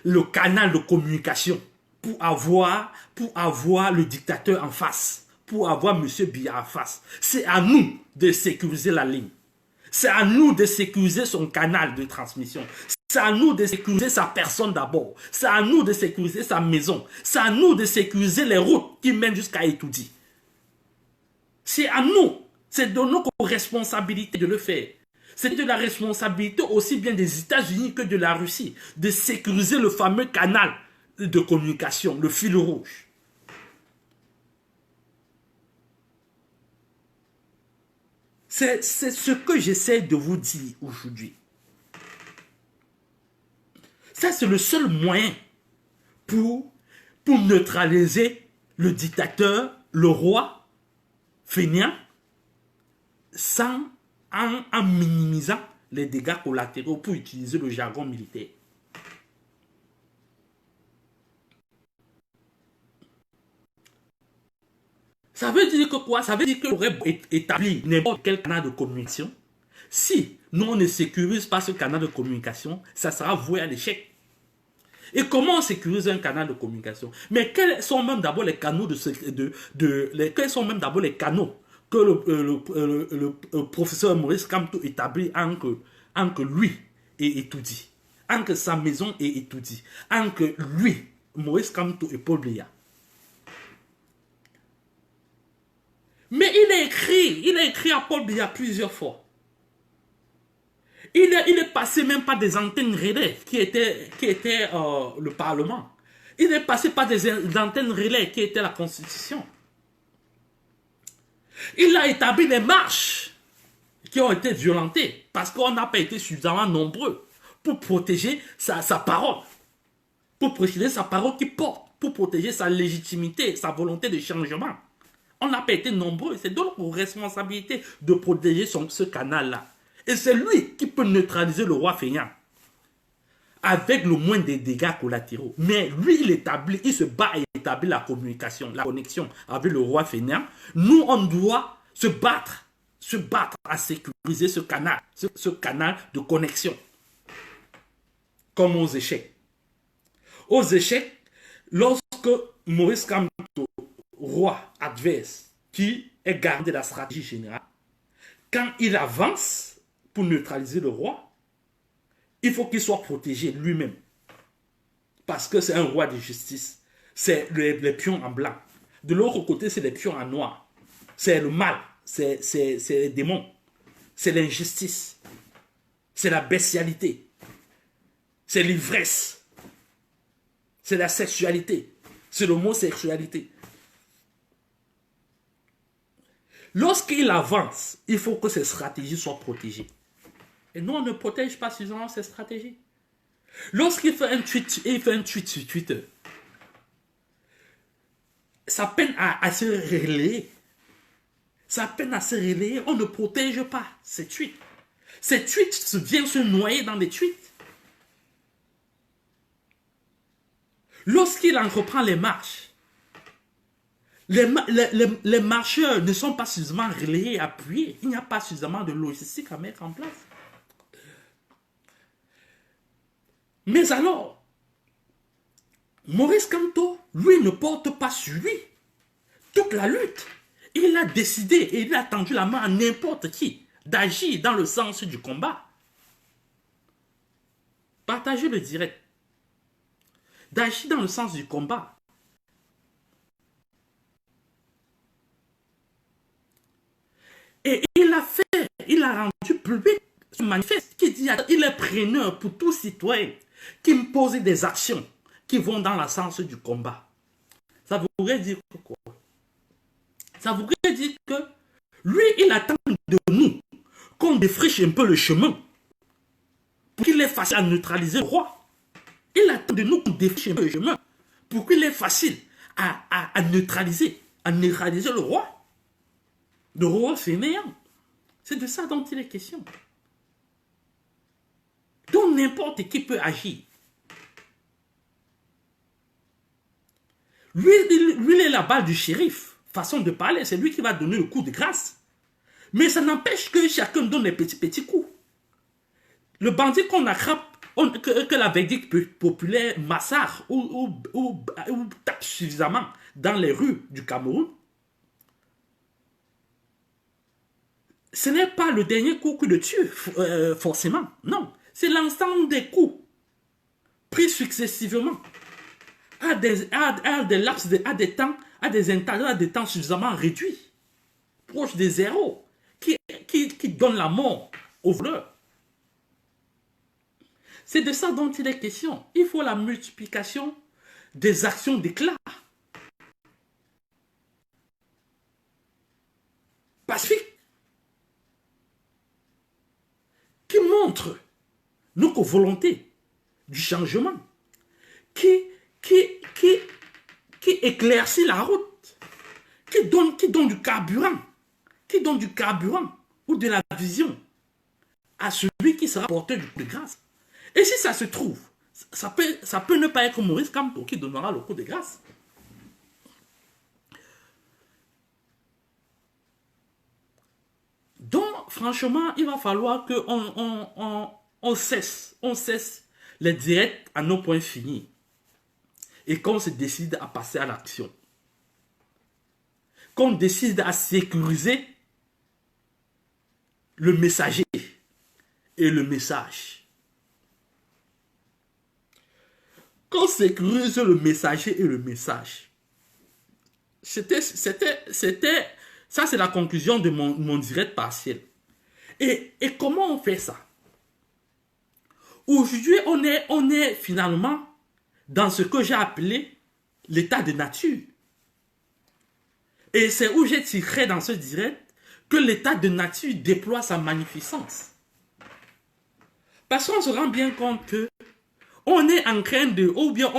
[SPEAKER 1] le canal de communication pour avoir le dictateur en face, pour avoir M. Biya en face. C'est à nous de sécuriser la ligne. C'est à nous de sécuriser son canal de transmission. C'est à nous de sécuriser sa personne d'abord. C'est à nous de sécuriser sa maison. C'est à nous de sécuriser les routes qui mènent jusqu'à Etoudi. C'est à nous. C'est de notre responsabilité de le faire. C'est de la responsabilité aussi bien des États-Unis que de la Russie de sécuriser le fameux canal de communication, le fil rouge. C'est ce que j'essaie de vous dire aujourd'hui. Ça, c'est le seul moyen pour neutraliser le dictateur, le roi fainéant, en minimisant les dégâts collatéraux, pour utiliser le jargon militaire. Ça veut dire que quoi? Ça veut dire qu'on aurait établi n'importe quel canal de communication. Si nous, on ne sécurise pas ce canal de communication, ça sera voué à l'échec. Et comment on sécurise un canal de communication? Mais quels sont même d'abord les canaux quels sont même d'abord les canaux que le professeur Maurice Kamto établit entre lui et Etoudi, entre sa maison et Etoudi, entre lui, Maurice Kamto et Paul Biya. Mais il a écrit à Paul Biya plusieurs fois. Il est passé même par des antennes relais qui étaient le Parlement. Il est passé par des antennes relais qui étaient la Constitution. Il a établi des marches qui ont été violentées parce qu'on n'a pas été suffisamment nombreux pour protéger sa parole. Pour protéger sa parole qui porte. Pour protéger sa légitimité, sa volonté de changement. On n'a pas été nombreux. C'est donc notre responsabilité de protéger ce canal-là. Et c'est lui qui peut neutraliser le roi feignant avec le moins des dégâts collatéraux. Mais lui, il se bat à établir la communication, la connexion avec le roi feignant. Nous, on doit se battre à sécuriser ce canal de connexion. Comme aux échecs. Aux échecs, lorsque Maurice Kamto, roi adverse, qui est gardé de la stratégie générale, quand il avance pour neutraliser le roi, il faut qu'il soit protégé lui-même. Parce que c'est un roi de justice. C'est les pions en blanc. De l'autre côté, c'est les pions en noir. C'est le mal. C'est les démons. C'est l'injustice. C'est la bestialité. C'est l'ivresse. C'est la sexualité. C'est l'homosexualité. Lorsqu'il avance, il faut que ses stratégies soient protégées. Et nous, on ne protège pas suffisamment ces stratégies. Lorsqu'il fait un tweet sur Twitter, ça peine à se relayer. Ça peine à se relayer. On ne protège pas ces tweets. Ces tweets viennent se noyer dans des tweets. Lorsqu'il entreprend les marches, les marcheurs ne sont pas suffisamment relayés, appuyés. Il n'y a pas suffisamment de logistique à mettre en place. Mais alors, Maurice Kamto, lui, ne porte pas sur lui toute la lutte. Il a décidé et il a tendu la main à n'importe qui d'agir dans le sens du combat. Partagez le direct. D'agir dans le sens du combat. Et il a rendu public ce manifeste qui dit qu'il est preneur pour tout citoyen qui me pose des actions qui vont dans le sens du combat. Ça voudrait dire quoi? Ça voudrait dire que lui, il attend de nous qu'on défriche un peu le chemin pour qu'il est facile à neutraliser le roi. Il attend de nous qu'on défriche un peu le chemin pour qu'il est facile à neutraliser le roi. Le roi fainéant. C'est de ça dont il est question. Donc n'importe qui peut agir. Lui, il est la balle du shérif. Façon de parler, c'est lui qui va donner le coup de grâce. Mais ça n'empêche que chacun donne les petits coups. Le bandit qu'on attrape, que la verdict populaire massacre ou tape suffisamment dans les rues du Cameroun, ce n'est pas le dernier coup qui le tue, forcément. Non, c'est l'ensemble des coups pris successivement à des laps, à des intervalles, à des temps suffisamment réduits, proches des zéros, qui donnent la mort aux voleurs. C'est de ça dont il est question. Il faut la multiplication des actions d'éclat. Pacifique. Qui montre notre volonté du changement. Qui éclaircit la route. Qui donne du carburant. Qui donne du carburant ou de la vision à celui qui sera porteur du coup de grâce. Et si ça se trouve, ça peut ne pas être Maurice Kamto qui donnera le coup de grâce. Donc, franchement, il va falloir qu'on cesse les directs à nos points finis. Et qu'on se décide à passer à l'action. Qu'on décide à sécuriser le messager et le message. Qu'on sécurise le messager et le message. Ça, c'est la conclusion de mon direct partiel. Et comment on fait ça? Aujourd'hui, on est finalement dans ce que j'ai appelé l'état de nature. Et c'est où j'ai tiré dans ce direct que l'état de nature déploie sa magnificence. Parce qu'on se rend bien compte que on est en train de, ou bien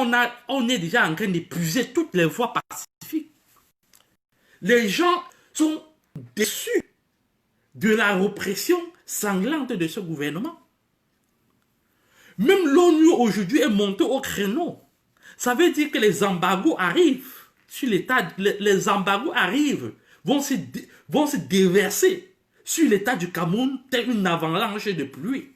[SPEAKER 1] on est déjà en train d'épuiser toutes les voies pacifiques. Les gens sont déçus de la répression sanglante de ce gouvernement. Même l'ONU aujourd'hui est montée au créneau. Ça veut dire que les embargos arrivent sur l'État, les embargos arrivent, vont se déverser sur l'État du Cameroun tel une avalanche de pluie.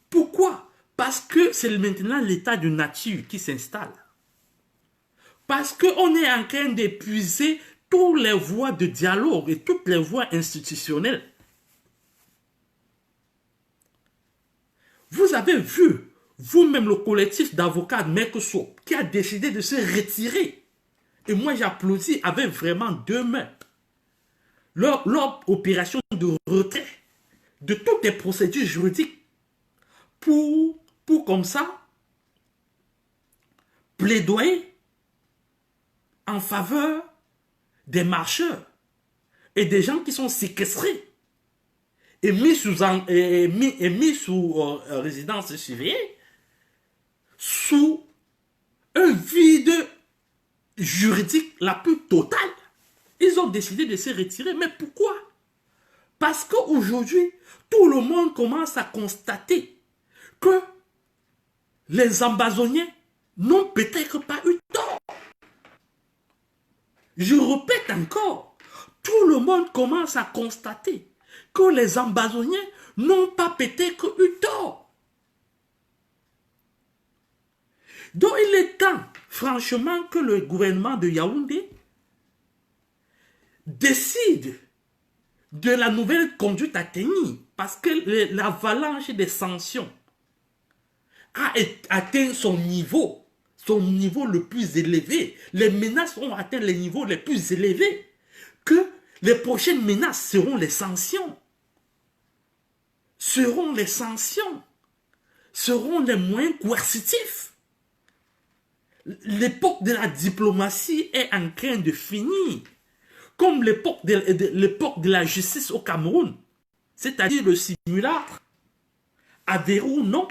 [SPEAKER 1] Pourquoi? Parce que c'est maintenant l'état de nature qui s'installe. Parce qu'on est en train d'épuiser toutes les voies de dialogue et toutes les voies institutionnelles. Vous avez vu, vous-même, le collectif d'avocats de Mercosur qui a décidé de se retirer. Et moi, j'applaudis avec vraiment deux mains. Leur opération de retrait de toutes les procédures juridiques pour comme ça, plaidoyer en faveur des marcheurs et des gens qui sont séquestrés et mis sous résidence surveillée, sous un vide juridique la plus totale. Ils ont décidé de se retirer. Mais pourquoi? Parce qu'aujourd'hui, tout le monde commence à constater que les ambazoniens n'ont peut-être pas eu tort. Je répète encore, tout le monde commence à constater que les ambazoniens n'ont pas peut-être eu tort. Donc il est temps, franchement, que le gouvernement de Yaoundé décide de la nouvelle conduite à tenir, parce que l'avalanche des sanctions a atteint son niveau le plus élevé. Les menaces ont atteint les niveaux les plus élevés, que les prochaines menaces seront les sanctions. Seront les moyens coercitifs. L'époque de la diplomatie est en train de finir, comme l'époque de la justice au Cameroun, c'est-à-dire le simulacre, avéré ou non,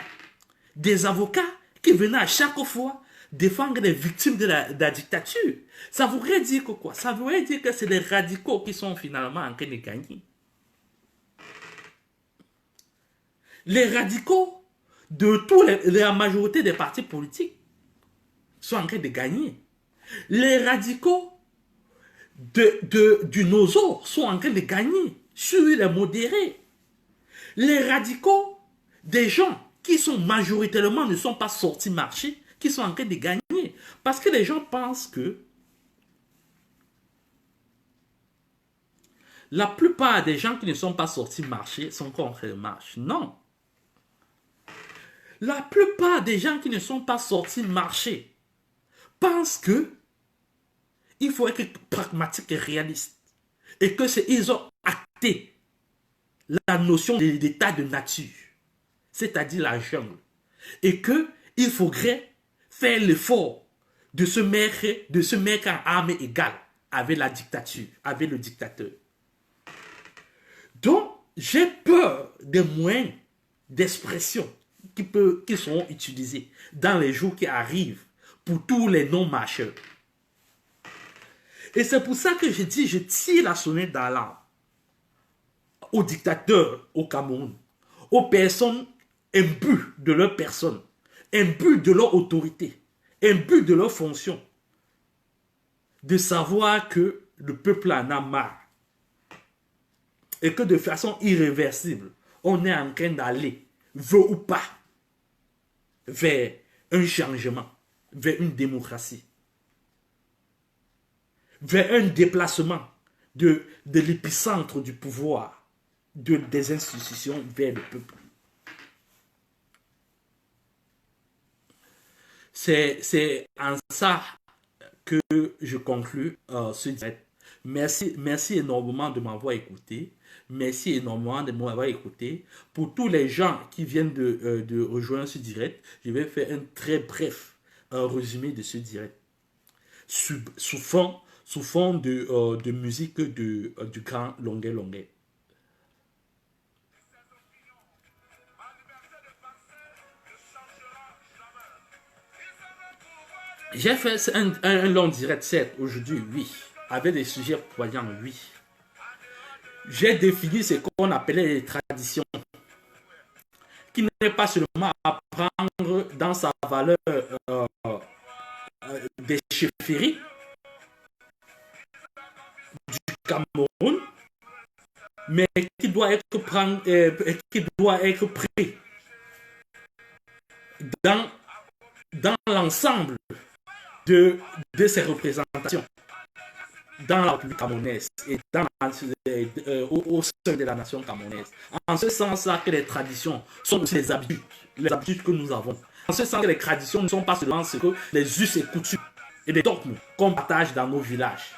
[SPEAKER 1] des avocats qui venaient à chaque fois défendre les victimes de la dictature. Ça voudrait dire que quoi? Ça voudrait dire que c'est les radicaux qui sont finalement en train de gagner. Les radicaux de la majorité des partis politiques sont en train de gagner. Les radicaux du Nozo sont en train de gagner sur les modérés. Les radicaux des gens qui sont majoritairement ne sont pas sortis marcher, qui sont en train de gagner. Parce que les gens pensent que la plupart des gens qui ne sont pas sortis marcher sont contre les marches. Non. La plupart des gens qui ne sont pas sortis marcher pensent que il faut être pragmatique et réaliste. Et que ils ont acté la notion d'état de nature, c'est-à-dire la jungle. Et qu'il faudrait faire l'effort de se mettre en armes égales avec la dictature, avec le dictateur. Donc, j'ai peur des moyens d'expression qui seront utilisés dans les jours qui arrivent pour tous les non-marcheurs. Et c'est pour ça que je dis, je tire la sonnette d'alarme aux dictateurs au Cameroun, aux personnes imbues de leur personne, imbues de leur autorité, imbues de leur fonction, de savoir que le peuple en a marre et que de façon irréversible, on est en train d'aller, veut ou pas, vers un changement, vers une démocratie, vers un déplacement de l'épicentre du pouvoir, des institutions vers le peuple. C'est en ça que je conclus ce direct. Merci énormément de m'avoir écouté. Merci énormément de m'avoir écouté. Pour tous les gens qui viennent de rejoindre ce direct, je vais faire un très bref résumé de ce direct. Sous fond de musique du grand Longuet Longuet. J'ai fait un long direct, certes, aujourd'hui, oui, avec des sujets poignants, oui. J'ai défini ce qu'on appelait les traditions, qui n'est pas seulement à prendre dans sa valeur des chefferies du Cameroun, mais qui doit être pris dans l'ensemble de ces représentations dans la République camerounaise et au sein de la nation camerounaise. En ce sens-là que les traditions sont aussi les habitudes que nous avons. En ce sens que les traditions ne sont pas seulement ce que les us et coutumes et les dogmes qu'on partage dans nos villages.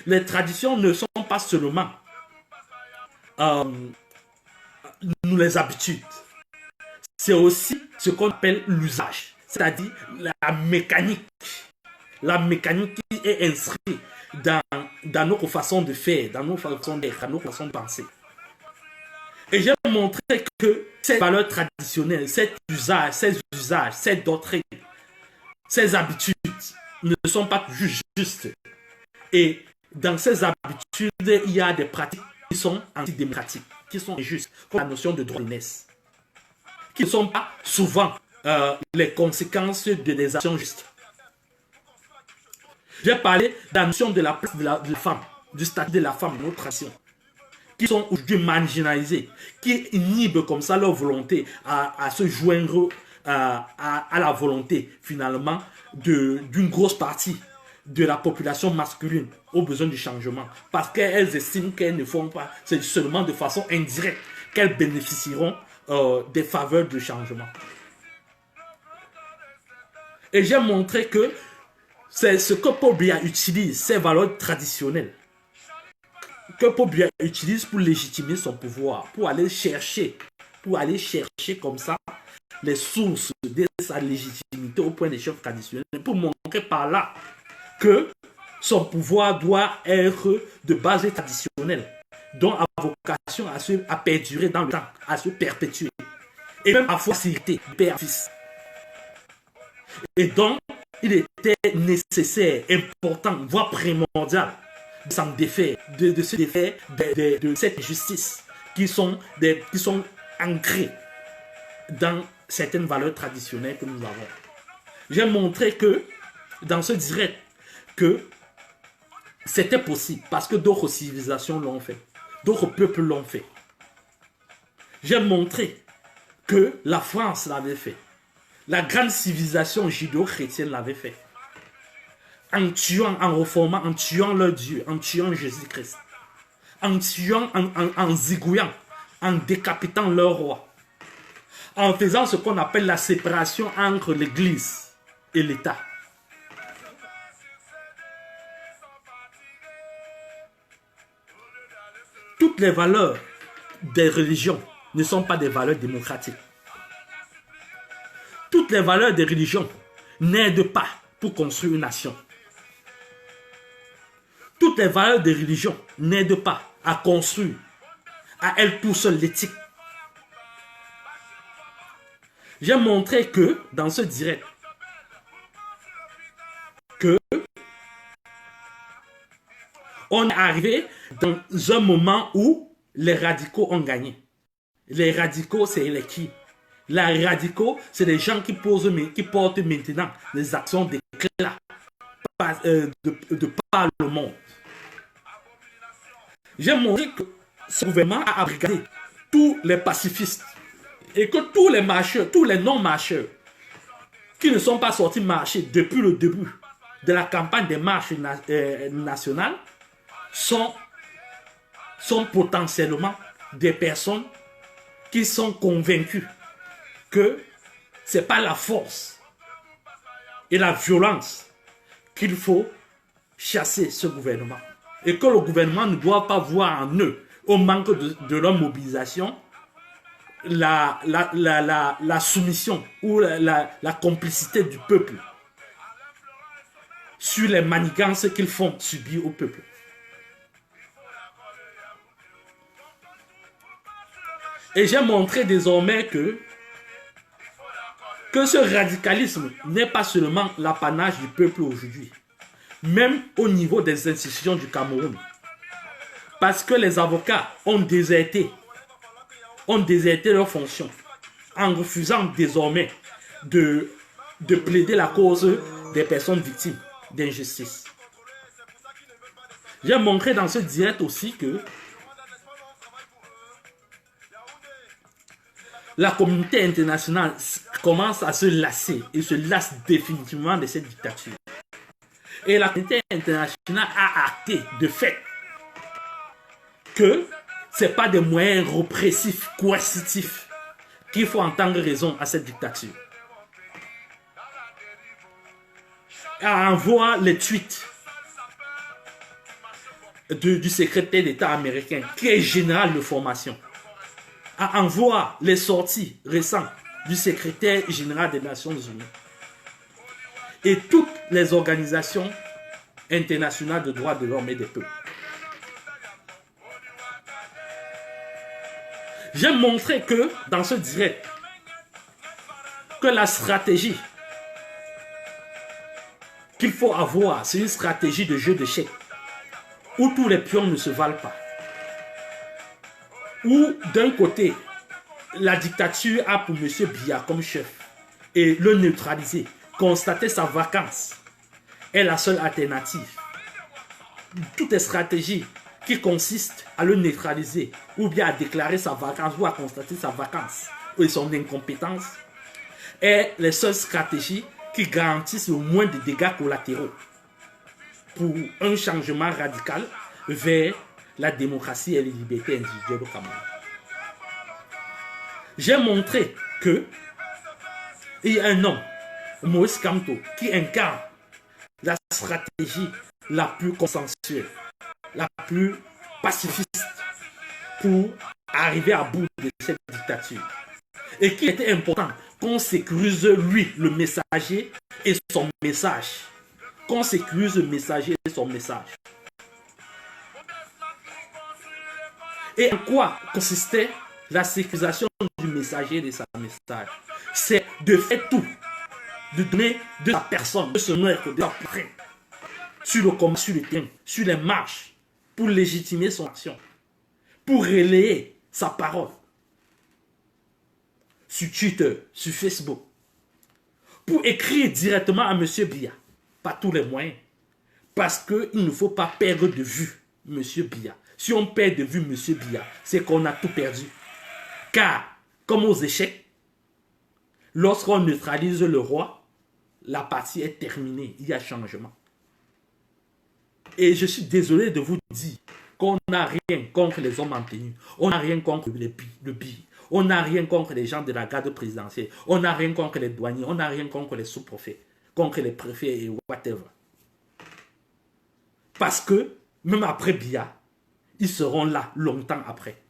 [SPEAKER 1] Les traditions ne sont pas seulement les habitudes. C'est aussi ce qu'on appelle l'usage, c'est-à-dire la mécanique qui est inscrite dans notre façon de faire, dans notre façon d'être, dans notre façon de penser. Et j'ai montré que ces valeurs traditionnelles, ces usages, ces doctrines, ces habitudes ne sont pas justes. Et dans ces habitudes, il y a des pratiques qui sont antidémocratiques, qui sont injustes, comme la notion de droit de l'aînesse, qui ne sont pas souvent les conséquences de des actions justes. J'ai parlé de la notion de la place de la femme, du statut de la femme dans notre tradition, qui sont aujourd'hui marginalisées, qui inhibent comme ça leur volonté à se joindre à la volonté finalement d'une grosse partie de la population masculine aux besoins du changement. Parce qu'elles estiment qu'elles ne font pas, c'est seulement de façon indirecte qu'elles bénéficieront des faveurs du changement. Et j'ai montré que c'est ce que Paul Biya utilise, ces valeurs traditionnelles, que Paul Biya utilise pour légitimer son pouvoir, pour aller chercher comme ça les sources de sa légitimité au point des chefs traditionnels, pour montrer par là que son pouvoir doit être de base traditionnelle, dont a vocation à perdurer dans le temps, à se perpétuer, et même à faciliter père-fils. Et donc, il était nécessaire, important, voire primordial de s'en défaire, de se défaire de cette injustice qui sont ancrées dans certaines valeurs traditionnelles que nous avons. J'ai montré que, dans ce direct, que c'était possible parce que d'autres civilisations l'ont fait, d'autres peuples l'ont fait. J'ai montré que la France l'avait fait. La grande civilisation judéo-chrétienne l'avait fait. En tuant, en reformant, en tuant leur Dieu, en tuant Jésus-Christ. En tuant, en zigouillant, en décapitant leur roi. En faisant ce qu'on appelle la séparation entre l'Église et l'État. Toutes les valeurs des religions ne sont pas des valeurs démocratiques. Toutes les valeurs des religions n'aident pas pour construire une nation. Toutes les valeurs des religions n'aident pas à construire à elles tout seul l'éthique. J'ai montré que dans ce direct, que on est arrivé dans un moment où les radicaux ont gagné. Les radicaux, c'est les qui? Les radicaux, c'est les gens qui portent maintenant les actions d'éclat de par le monde. J'ai montré que ce gouvernement a abrigé tous les pacifistes et que tous les marcheurs, tous les non-marcheurs qui ne sont pas sortis marcher depuis le début de la campagne des marches nationales sont potentiellement des personnes qui sont convaincues que ce n'est pas la force et la violence qu'il faut chasser ce gouvernement. Et que le gouvernement ne doit pas voir en eux, au manque de leur mobilisation, la soumission ou la complicité du peuple sur les manigances qu'ils font subir au peuple. Et j'ai montré désormais que ce radicalisme n'est pas seulement l'apanage du peuple aujourd'hui, même au niveau des institutions du Cameroun. Parce que les avocats ont déserté leurs fonctions en refusant désormais de plaider la cause des personnes victimes d'injustice. J'ai montré dans ce direct aussi que la communauté internationale commence à se lasser et se lasse définitivement de cette dictature. Et la communauté internationale a acté de fait que ce n'est pas des moyens répressifs, coercitifs qu'il faut entendre raison à cette dictature. À en voir les tweets du secrétaire d'État américain, qui est général de formation, à en voir les sorties récentes du secrétaire général des Nations Unies et toutes les organisations internationales de droits de l'homme et des peuples. J'ai montré que, dans ce direct, que la stratégie qu'il faut avoir, c'est une stratégie de jeu d'échecs, où tous les pions ne se valent pas. Où, d'un côté, la dictature a pour M. Biya comme chef, et le neutraliser, constater sa vacance, est la seule alternative. Toutes les stratégies qui consistent à le neutraliser, ou bien à déclarer sa vacance, ou à constater sa vacance, et son incompétence, est les seules stratégies qui garantissent le moins de dégâts collatéraux pour un changement radical vers la démocratie et les libertés individuelles au Cameroun. J'ai montré que il y a un homme, Moïse Kamto, qui incarne la stratégie la plus consensuelle, la plus pacifiste pour arriver à bout de cette dictature. Et qu'il était important qu'on sécurise lui, le messager, et son message. Qu'on sécurise le messager et son message. Et en quoi consistait la sécurisation du messager et de sa message? C'est de faire tout, de donner de sa personne, de son œuvre, de sa prête, sur le combat, sur le terrain, sur les marches, pour légitimer son action, pour relayer sa parole sur Twitter, sur Facebook, pour écrire directement à M. Biya, par tous les moyens, parce qu'il ne faut pas perdre de vue M. Biya. Si on perd de vue M. Biya, c'est qu'on a tout perdu. Car, comme aux échecs, lorsqu'on neutralise le roi, la partie est terminée, il y a changement. Et je suis désolé de vous dire qu'on n'a rien contre les hommes en tenue, on n'a rien contre le BI, on n'a rien contre les gens de la garde présidentielle, on n'a rien contre les douaniers, on n'a rien contre les sous-préfets, contre les préfets et whatever. Parce que, même après Biya, ils seront là longtemps après.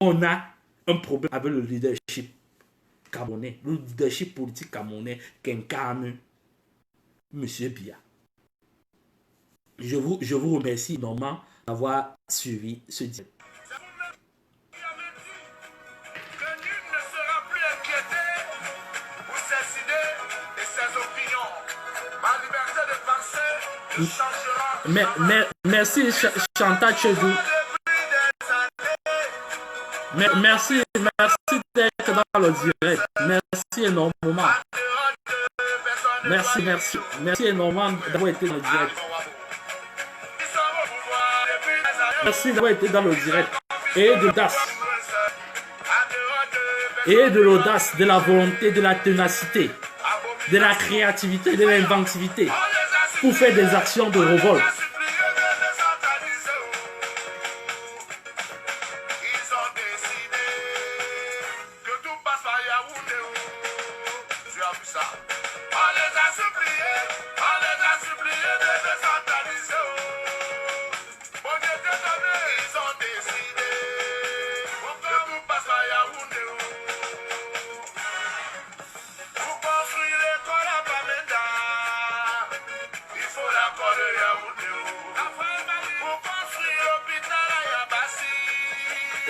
[SPEAKER 1] On a un problème avec le leadership camerounais, le leadership politique camerounais qu'incarne M. Biya. Je vous remercie énormément d'avoir suivi ce direct. Merci Chantal Chedou. Merci d'être dans le direct. Merci énormément. Merci énormément d'avoir été dans le direct. Merci d'avoir été dans le direct. Et de l'audace, de la volonté, de la ténacité, de la créativité, de l'inventivité pour faire des actions de révolte.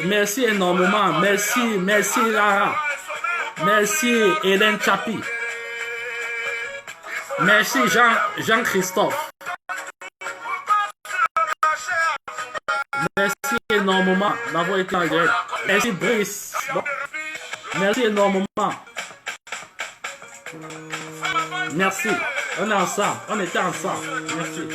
[SPEAKER 1] Merci énormément. Merci Lara. Merci Hélène Chapi. Merci Jean-Christophe. Merci énormément d'avoir été en direct. Merci Brice. Merci énormément. Merci. On est ensemble. On était ensemble. Merci.